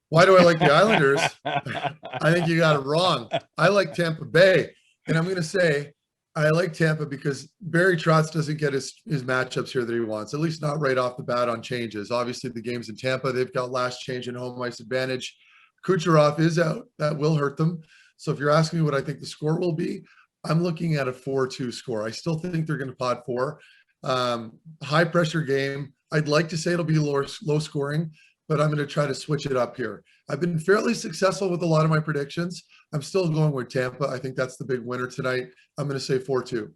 Why do I like the Islanders? I think you got it wrong. I like Tampa Bay. And I'm going to say I like Tampa because Barry Trotz doesn't get his matchups here that he wants, at least not right off the bat on changes. Obviously, the game's in Tampa. They've got last change and home ice advantage. Kucherov is out. That will hurt them. So if you're asking me what I think the score will be, I'm looking at a 4-2 score. I still think they're going to pot 4. High pressure game. I'd like to say it'll be low scoring, but I'm going to try to switch it up here. I've been fairly successful with a lot of my predictions. I'm still going with Tampa. I think that's the big winner tonight. I'm going to say 4-2.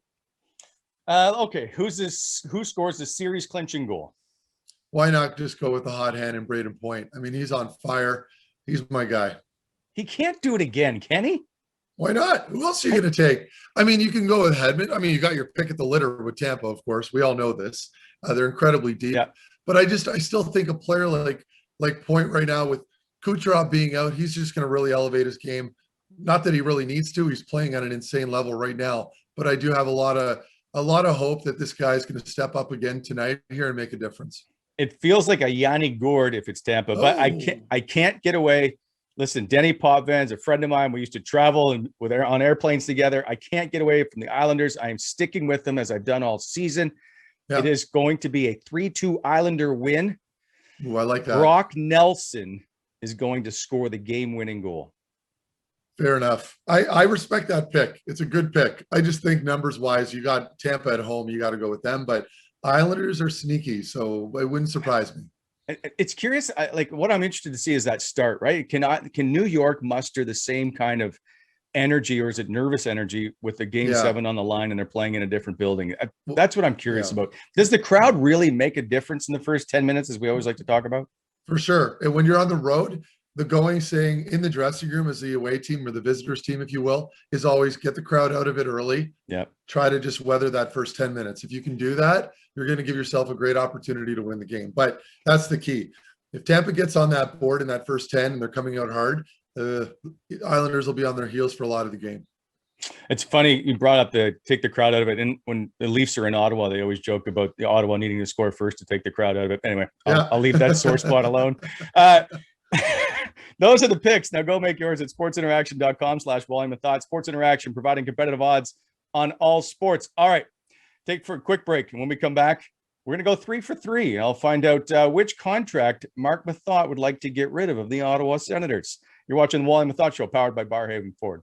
Okay. Who scores the series clinching goal? Why not just go with the hot hand and Braden Point? I mean, he's on fire. He's my guy. He can't do it again, can he? Why not? Who else are you going to take? I mean, you can go with Hedman. I mean, you got your pick at the litter with Tampa, of course. We all know this. They're incredibly deep. Yeah. But I still think a player like Point right now with Kucherov being out, he's just going to really elevate his game. Not that he really needs to. He's playing at an insane level right now. But I do have a lot of hope that this guy is going to step up again tonight here and make a difference. It feels like a Yanni Gourde if it's Tampa, but I can't get away. Listen, Denny Potvin, a friend of mine. We used to travel on airplanes together. I can't get away from the Islanders. I am sticking with them as I've done all season. Yeah. It is going to be a 3-2 Islander win. Ooh, I like that. Brock Nelson is going to score the game-winning goal. Fair enough. I respect that pick. It's a good pick. I just think numbers-wise, you got Tampa at home. You got to go with them. But Islanders are sneaky, so it wouldn't surprise me. It's curious. What I'm interested to see is that start, right? Can New York muster the same kind of energy, or is it nervous energy with the Game 7 on the line and they're playing in a different building? That's what I'm curious about. Does the crowd really make a difference in the first 10 minutes, as we always like to talk about? For sure. And when you're on the road, the going saying in the dressing room as the away team or the visitors team, if you will, is always get the crowd out of it early. Yeah. Try to just weather that first 10 minutes. If you can do that, you're going to give yourself a great opportunity to win the game. But that's the key. If Tampa gets on that board in that first 10 and they're coming out hard, the Islanders will be on their heels for a lot of the game. It's funny you brought up the take the crowd out of it. And when the Leafs are in Ottawa, they always joke about the Ottawa needing to score first to take the crowd out of it. Anyway, I'll leave that sore spot alone. Those are the picks. Now go make yours at sportsinteraction.com/Wally and Methot. Sports Interaction, providing competitive odds on all sports. All right, take for a quick break. And when we come back, we're going to go 3 for 3. I'll find out which contract Mark Methot would like to get rid of the Ottawa Senators. You're watching the Wally and Methot Show, powered by Barhaven Ford.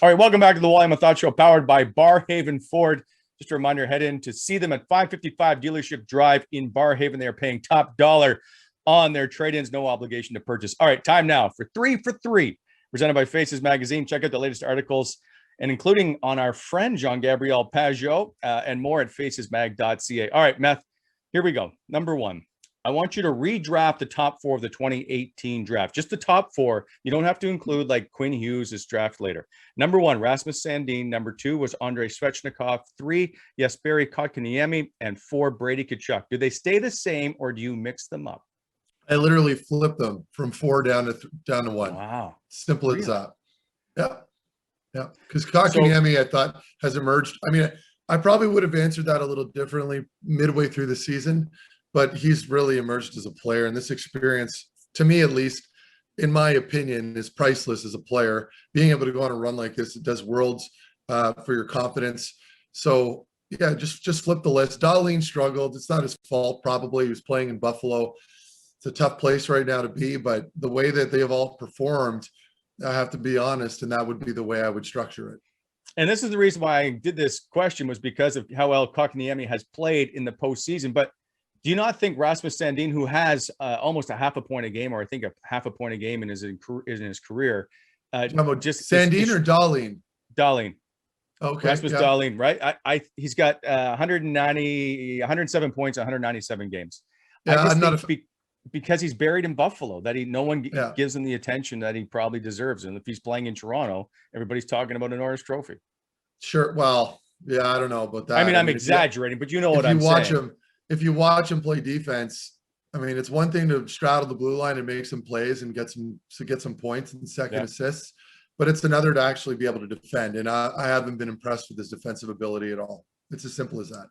All right, welcome back to the Wally and Methot Show, powered by Barhaven Ford. Just a reminder, head in to see them at 555 Dealership Drive in Barhaven. They are paying top dollar on their trade-ins, no obligation to purchase. All right, time now for 3 for 3, presented by Faces Magazine. Check out the latest articles, and including on our friend Jean-Gabriel Pajot and more at facesmag.ca. All right, Meth, here we go. Number 1. I want you to redraft the top 4 of the 2018 draft. Just the top 4. You don't have to include like Quinn Hughes' draft later. Number 1, Rasmus Sandin. Number 2 was Andrei Svechnikov. 3, Jesperi Kotkaniemi. And 4, Brady Tkachuk. Do they stay the same or do you mix them up? I literally flipped them from 4 down to 1. Wow. Simple as that. Yeah. Yeah. Because Kotkaniemi, I thought, has emerged. I mean, I probably would have answered that a little differently midway through the season, but he's really emerged as a player. And this experience, to me at least, in my opinion, is priceless as a player. Being able to go on a run like this, it does worlds for your confidence. So, yeah, just flip the list. Dahlin struggled. It's not his fault, probably. He was playing in Buffalo. it's a tough place right now to be, but the way that they've all performed, I have to be honest, and that would be the way I would structure it. And this is the reason why I did this question, was because of how well Kotkaniemi has played in the postseason. But do you not think Rasmus Sandin, who has almost a half a point a game, or I think a half a point a game in his career, just Sandin or Dahlin? Dahlin. Okay. Rasmus Dahlin, right? He's got 107 points, 197 games. Yeah, I just think because he's buried in Buffalo, that no one gives him the attention that he probably deserves. And if he's playing in Toronto, everybody's talking about an Norris Trophy. Sure. Well, yeah, I don't know about that. I mean, I'm exaggerating, but you know what I'm saying. If you watch him play defense, I mean, it's one thing to straddle the blue line and make some plays and get some points and second assists, but it's another to actually be able to defend. And I haven't been impressed with his defensive ability at all. It's as simple as that.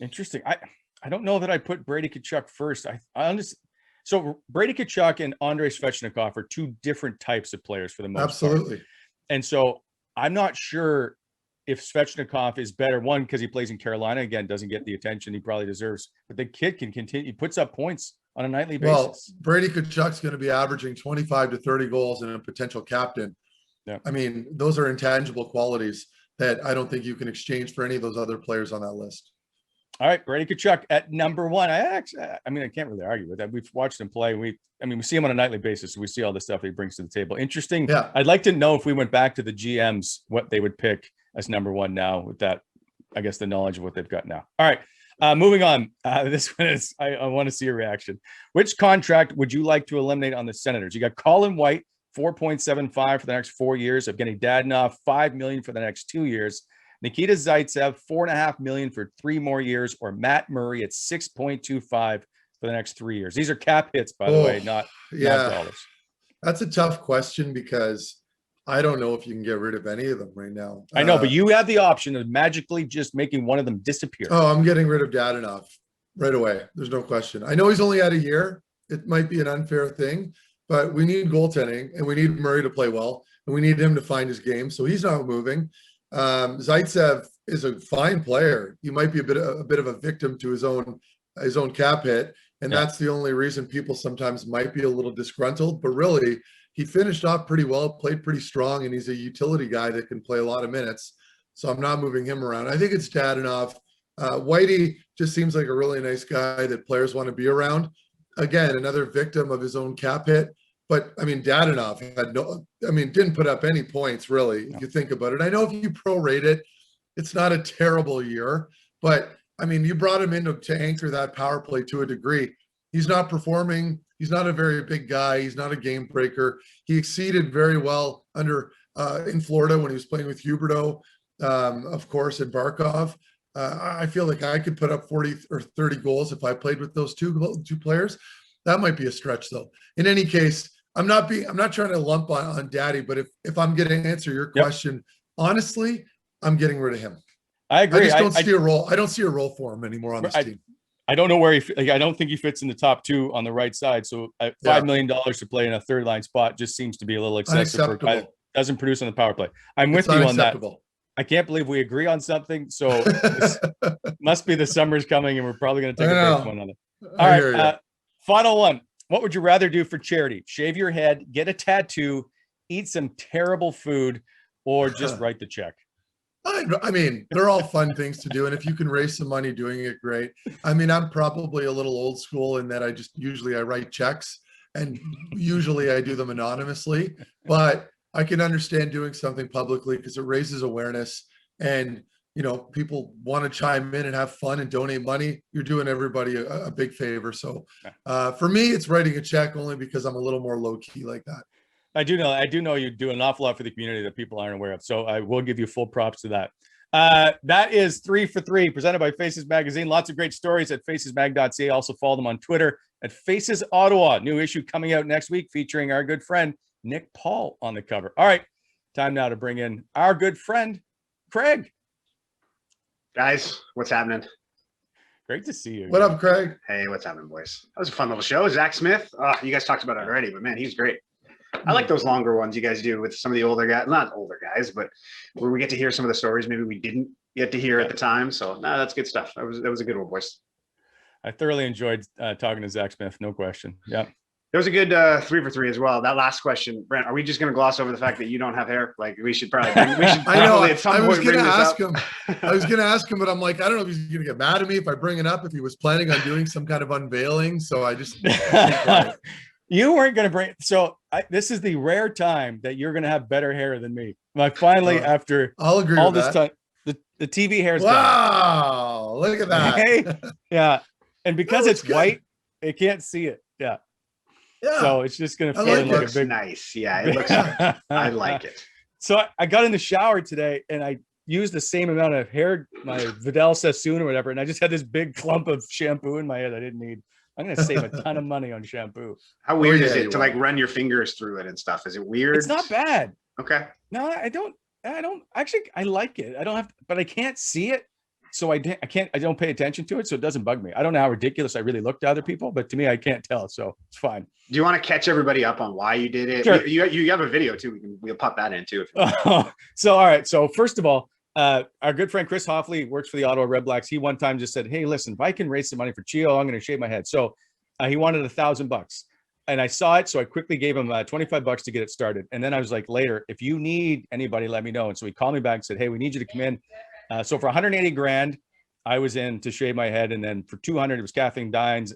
Interesting. I don't know that I put Brady Tkachuk first. So Brady Tkachuk and Andrei Svechnikov are two different types of players for the most part. And so I'm not sure if Svechnikov is better, one, because he plays in Carolina, again, doesn't get the attention he probably deserves, but the kid can continue. He puts up points on a nightly basis. Well, Brady Tkachuk's going to be averaging 25 to 30 goals and a potential captain. Yeah. I mean, those are intangible qualities that I don't think you can exchange for any of those other players on that list. All right, Brady Tkachuk at number one. I can't really argue with that. We've watched him play. We see him on a nightly basis. So we see all the stuff he brings to the table. Interesting. Yeah. I'd like to know, if we went back to the GMs, what they would pick as number one now, with that, I guess, the knowledge of what they've got now. All right, moving on. This one is, I want to see a reaction. Which contract would you like to eliminate on the Senators? You got Colin White, 4.75 for the next 4 years. Evgeny Dadonov, $5 million for the next 2 years. Nikita Zaitsev, $4.5 million for 3 more years, or Matt Murray at 6.25 for the next 3 years. These are cap hits, by the way, not dollars. That's a tough question, because I don't know if you can get rid of any of them right now. I know, but you have the option of magically just making one of them disappear. Oh, I'm getting rid of Dadonov right away. There's no question. I know he's only had a year. It might be an unfair thing, but we need goaltending, and we need Murray to play well, and we need him to find his game. So he's not moving. Zaitsev is a fine player. He might be a bit of a victim to his own cap hit, and that's the only reason people sometimes might be a little disgruntled. But really, he finished off pretty well, played pretty strong, and he's a utility guy that can play a lot of minutes. So I'm not moving him around. I think it's Dadonov. Whitey just seems like a really nice guy that players want to be around. Again, another victim of his own cap hit. But I mean, Dadonov didn't put up any points, really, if you think about it. I know if you prorate it, it's not a terrible year, but I mean, you brought him in to anchor that power play to a degree. He's not performing. He's not a very big guy. He's not a game breaker. He exceeded very well in Florida when he was playing with Huberdeau, of course, and Barkov. I feel like I could put up 40 or 30 goals if I played with those two players. That might be a stretch, though. In any case, I'm not trying to lump on Daddy, but if I'm going to answer your question, honestly, I'm getting rid of him. I agree. I don't see a role. I don't see a role for him anymore on this team. I don't know where I don't think he fits in the top two on the right side. So $5 million to play in a third line spot just seems to be a little excessive for a guy that doesn't produce on the power play. I'm with you on that. I can't believe we agree on something. So this must be the summer's coming, and we're probably going to take a break one on it. All right. Final one. What would you rather do for charity? Shave your head, get a tattoo, eat some terrible food, or just write the check? I mean, they're all fun things to do. And if you can raise some money doing it, great. I mean, I'm probably a little old school in that I write checks, and usually I do them anonymously, but I can understand doing something publicly because it raises awareness, and, you know, people want to chime in and have fun and donate money. You're doing everybody a big favor. So for me, it's writing a check, only because I'm a little more low key like that. I do know you do an awful lot for the community that people aren't aware of. So I will give you full props to that. That is 3 for 3 presented by Faces Magazine. Lots of great stories at facesmag.ca. Also follow them on Twitter at Faces Ottawa. New issue coming out next week featuring our good friend Nick Paul on the cover. All right, time now to bring in our good friend Craig. Guys, what's happening? Great to see you. What up, Craig? Hey, what's happening, boys? That was a fun little show. Zack Smith. You guys talked about it already, but man, he's great. I like those longer ones you guys do with some of the older guys, not older guys, but where we get to hear some of the stories maybe we didn't get to hear at the time. So no, that's good stuff. That was a good one, boys. I thoroughly enjoyed talking to Zack Smith. No question. Yeah. There was a good 3 for 3 as well. That last question, Brent, are we just going to gloss over the fact that you don't have hair? Like we should probably I know. at some I was point going to bring this ask up. him. I was going to ask him, but I'm like, I don't know if he's going to get mad at me if I bring it up, if he was planning on doing some kind of unveiling. So I just. You weren't going to bring. So this is the rare time that you're going to have better hair than me. Like finally, after I'll agree all with this that. time, the TV hair's Wow. Look at that. Okay? Yeah. And because That it's looks good. white, it can't see it. Yeah. Yeah. So it's just going to I feel like like Looks a big. nice. Yeah, it looks good. I like it. So I got in the shower today and I used the same amount of hair, my Vidal Sassoon or whatever, and I just had this big clump of shampoo in my head I didn't need. I'm going to save a ton of money on shampoo. How weird is yeah, it you to are. like run your fingers through it and stuff? Is it weird? It's not bad. Okay. No, I don't actually, I like it. I don't have, but I can't see it. So I don't pay attention to it. So it doesn't bug me. I don't know how ridiculous I really look to other people, but to me, I can't tell. So it's fine. Do you want to catch everybody up on why you did it? Sure. You have a video too. We'll pop that in too. So, all right. So first of all, our good friend Chris Hoffley works for the Ottawa Red Blacks. He one time just said, "Hey, listen, if I can raise some money for Chio, I'm going to shave my head." So he wanted $1,000, and I saw it, so I quickly gave him $25 to get it started. And then I was like, later, if you need anybody, let me know. And so he called me back and said, "Hey, we need you to come in." So for 180 grand, I was in to shave my head, and then for 200, it was Catherine Dines,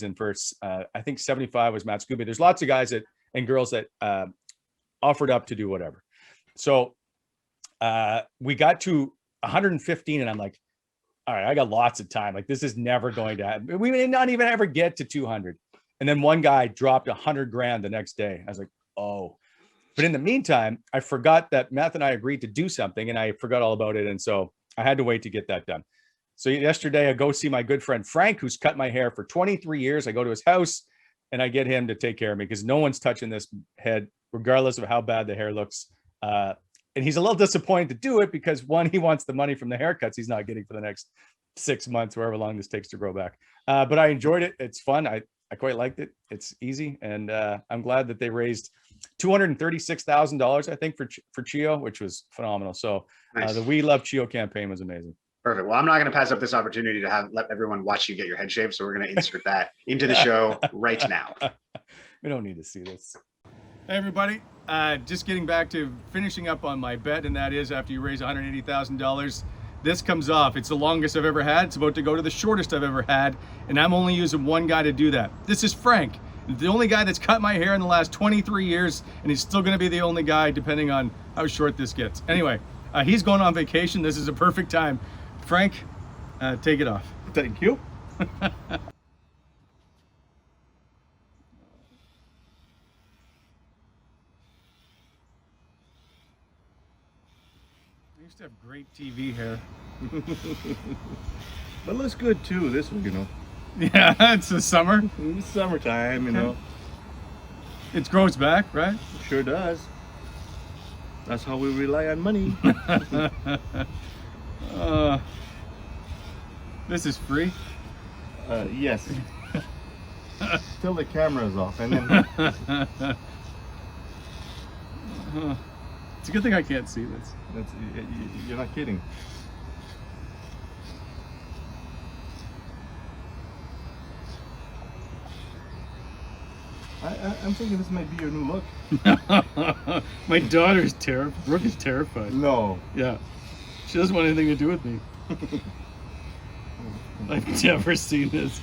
and for I think 75 was Matt Scooby. There's lots of guys and girls that offered up to do whatever. So we got to 115, and I'm like, all right, I got lots of time. Like this is never going to happen. We may not even ever get to 200. And then one guy dropped 100 grand the next day. I was like, oh. But in the meantime, I forgot that Meth and I agreed to do something, and I forgot all about it, and so I had to wait to get that done. So yesterday I go see my good friend Frank, who's cut my hair for 23 years. I go to his house and I get him to take care of me because no one's touching this head, regardless of how bad the hair looks. And he's a little disappointed to do it because one, he wants the money from the haircuts he's not getting for the next 6 months, however long this takes to grow back. But I enjoyed it. It's fun. I quite liked it. It's easy. And I'm glad that they raised $236,000, I think, for Chio, which was phenomenal. So Nice. the We Love Chio campaign was amazing. Perfect. Well, I'm not going to pass up this opportunity to let everyone watch you get your head shaved. So we're going to insert that into the show right now. We don't need to see this. Hey, everybody. Just getting back to finishing up on my bet, and that is after you raise $180,000, this comes off. It's the longest I've ever had. It's about to go to the shortest I've ever had, and I'm only using one guy to do that. This is Frank, the only guy that's cut my hair in the last 23 years, and he's still going to be the only guy depending on how short this gets. Anyway, he's going on vacation. This is a perfect time. Frank, take it off. Thank you. I used to have great TV hair. But looks good too, this one, you know. Yeah, it's the summer. It's summertime, you know. It grows back, right? It sure does. That's how we rely on money. This is free. Yes. Till the camera's off, and then It's a good thing I can't see this. you're not kidding. I'm thinking this might be your new look. My daughter's terrified. Brooke is terrified. No. Yeah. She doesn't want anything to do with me. I've never seen this.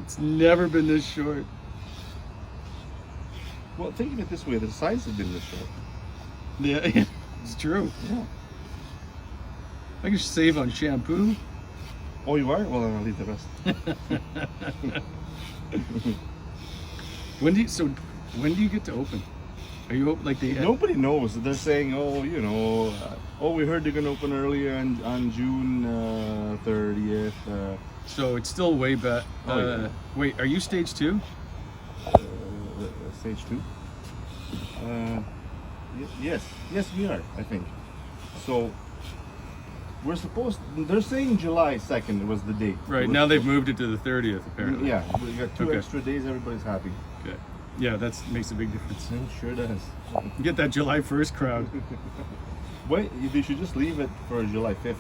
It's never been this short. Well, think of it this way: the sides have been this short. Yeah, it's true. Yeah. I can save on shampoo. Oh, you are? Well, then I'll leave the rest. When do you get to open? Are you open like the Nobody knows. They're saying, oh, you know, we heard they're gonna open earlier on June 30th. So it's still way back. Oh, yeah. Wait, are you stage 2? Stage 2. Yes, we are. I think. So we're supposed. They're saying July 2nd was the date. Right, now they've moved it to the 30th apparently. Yeah, we got 2 Okay. extra days. Everybody's happy. Okay. Yeah, that makes a big difference. It sure does. Get that July 1st crowd. Wait, they should just leave it for July 5th.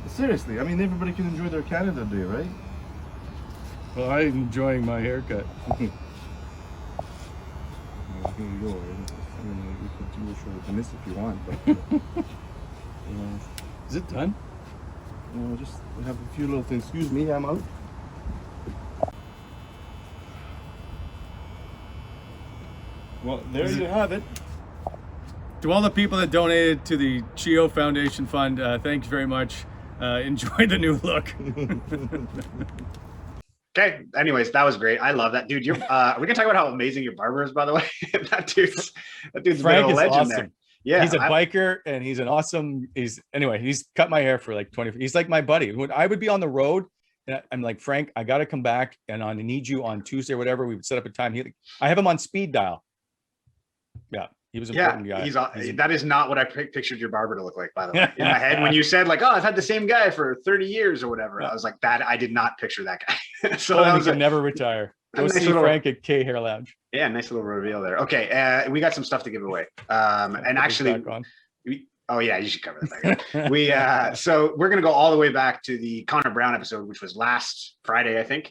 Seriously, I mean, everybody can enjoy their Canada Day, right? Well, I'm enjoying my haircut. Here you go. I mean, we could do a show with this if you want, but Is it done? just have a few little things. Excuse me, I'm out. Well, there you have it. To all the people that donated to the Chio Foundation Fund, thanks very much. Enjoy the new look. Okay. Anyways, that was great. I love that, dude. You're. We can talk about how amazing your barber is, by the way. that dude's Frank been a is legend awesome. there. Yeah, he's a biker and he's an awesome. He's cut my hair for like 20. He's like my buddy. When I would be on the road, and I'm like, Frank, I got to come back, and I need you on Tuesday or whatever. We would set up a time. I have him on speed dial. Yeah. He was an important guy. That is not what I pictured your barber to look like, by the way. In my head, when you said like, "Oh, I've had the same guy for 30 years or whatever," I was like, "That I did not picture that guy." So that was never retire. Go nice see little, Frank at K Hair Lounge. Yeah, nice little reveal there. Okay, we got some stuff to give away. And actually, oh yeah, you should cover that back. So we're gonna go all the way back to the Connor Brown episode, which was last Friday, I think.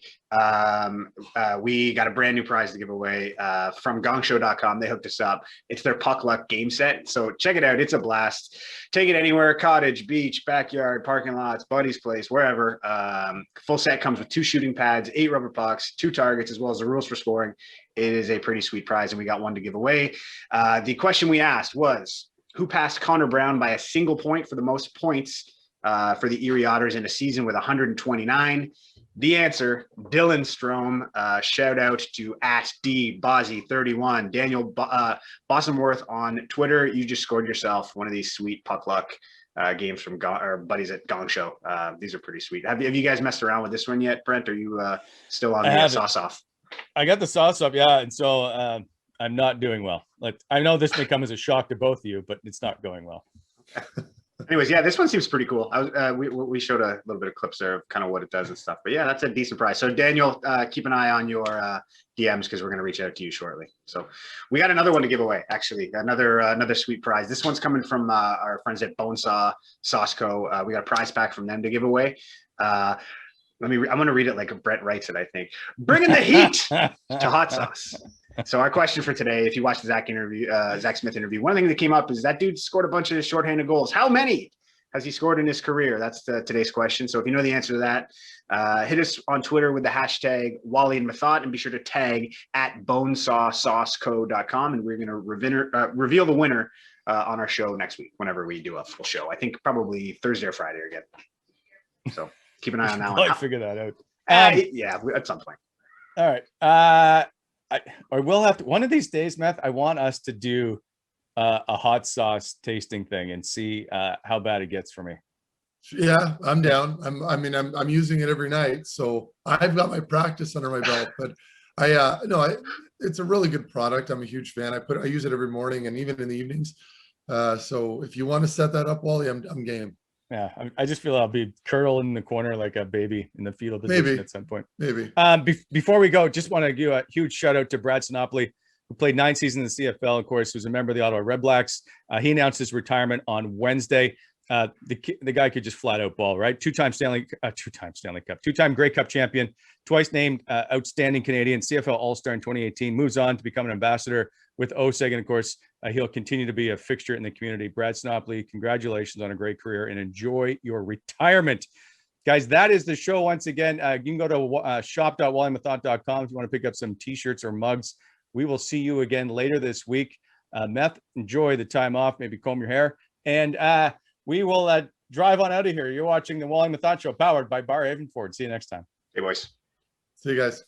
We got a brand new prize to give away from gongshow.com. They hooked us up. It's their puck luck game set. So check it out. It's a blast. Take it anywhere: cottage, beach, backyard, parking lots, buddy's place, wherever. Full set comes with 2 shooting pads, 8 rubber pucks, 2 targets, as well as the rules for scoring. It is a pretty sweet prize, and we got one to give away. The question we asked was, who passed Connor Brown by a single point for the most points for the Erie Otters in a season with 129? The answer, Dylan Strome. Shout out to @DBozzy31. Daniel Bossenworth on Twitter. You just scored yourself one of these sweet puck luck games from our buddies at Gong Show. These are pretty sweet. Have you guys messed around with this one yet, Brent? Are you still on the sauce off? I got the sauce up, yeah, and so I'm not doing well. Like, I know this may come as a shock to both of you, but it's not going well. Anyways, yeah, this one seems pretty cool. We showed a little bit of clips there of kind of what it does and stuff. But yeah, that's a decent prize. So Daniel, keep an eye on your DMs because we're going to reach out to you shortly. So we got another one to give away. Actually, another sweet prize. This one's coming from our friends at Bonesaw Sauce Co. We got a prize pack from them to give away. I'm going to read it like Brett writes it, I think. Bringing the heat to hot sauce. So our question for today, if you watched the Zack Smith interview, one of the things that came up is that dude scored a bunch of shorthanded goals. How many has he scored in his career? That's today's question. So if you know the answer to that, hit us on Twitter with the hashtag Wally and Methot, and be sure to tag @bonesawsauceco.com, and we're going to reveal the winner on our show next week, whenever we do a full show. I think probably Thursday or Friday again. So keep an eye on that one. I'll figure that out. Yeah, at some point. All right. Or we'll have to, one of these days, Meth, I want us to do a hot sauce tasting thing and see how bad it gets for me. Yeah, I'm down. I'm using it every night, so I've got my practice under my belt. But it's a really good product. I'm a huge fan. I use it every morning and even in the evenings. So if you want to set that up, Wally, I'm game. Yeah, I just feel I'll be curled in the corner like a baby in the fetal position at some point. Maybe. Before we go, just want to give a huge shout out to Brad Sinopoli, who played 9 seasons in the CFL, of course, who's a member of the Ottawa Red Blacks. He announced his retirement on Wednesday. The guy could just flat out ball, right? Two-time Stanley Cup, 2-time Grey Cup champion, twice named outstanding Canadian, CFL All-Star in 2018, moves on to become an ambassador with OSEG, and of course, he'll continue to be a fixture in the community. Brad Sinopoli, congratulations on a great career and enjoy your retirement. Guys, that is the show once again. You can go to shop.wallymethot.com if you want to pick up some t-shirts or mugs. We will see you again later this week. Meth, enjoy the time off, maybe comb your hair, and we will drive on out of here. You're watching the Wally and Methot Show, powered by Barhaven Ford. See you next time. Hey, boys. See you guys.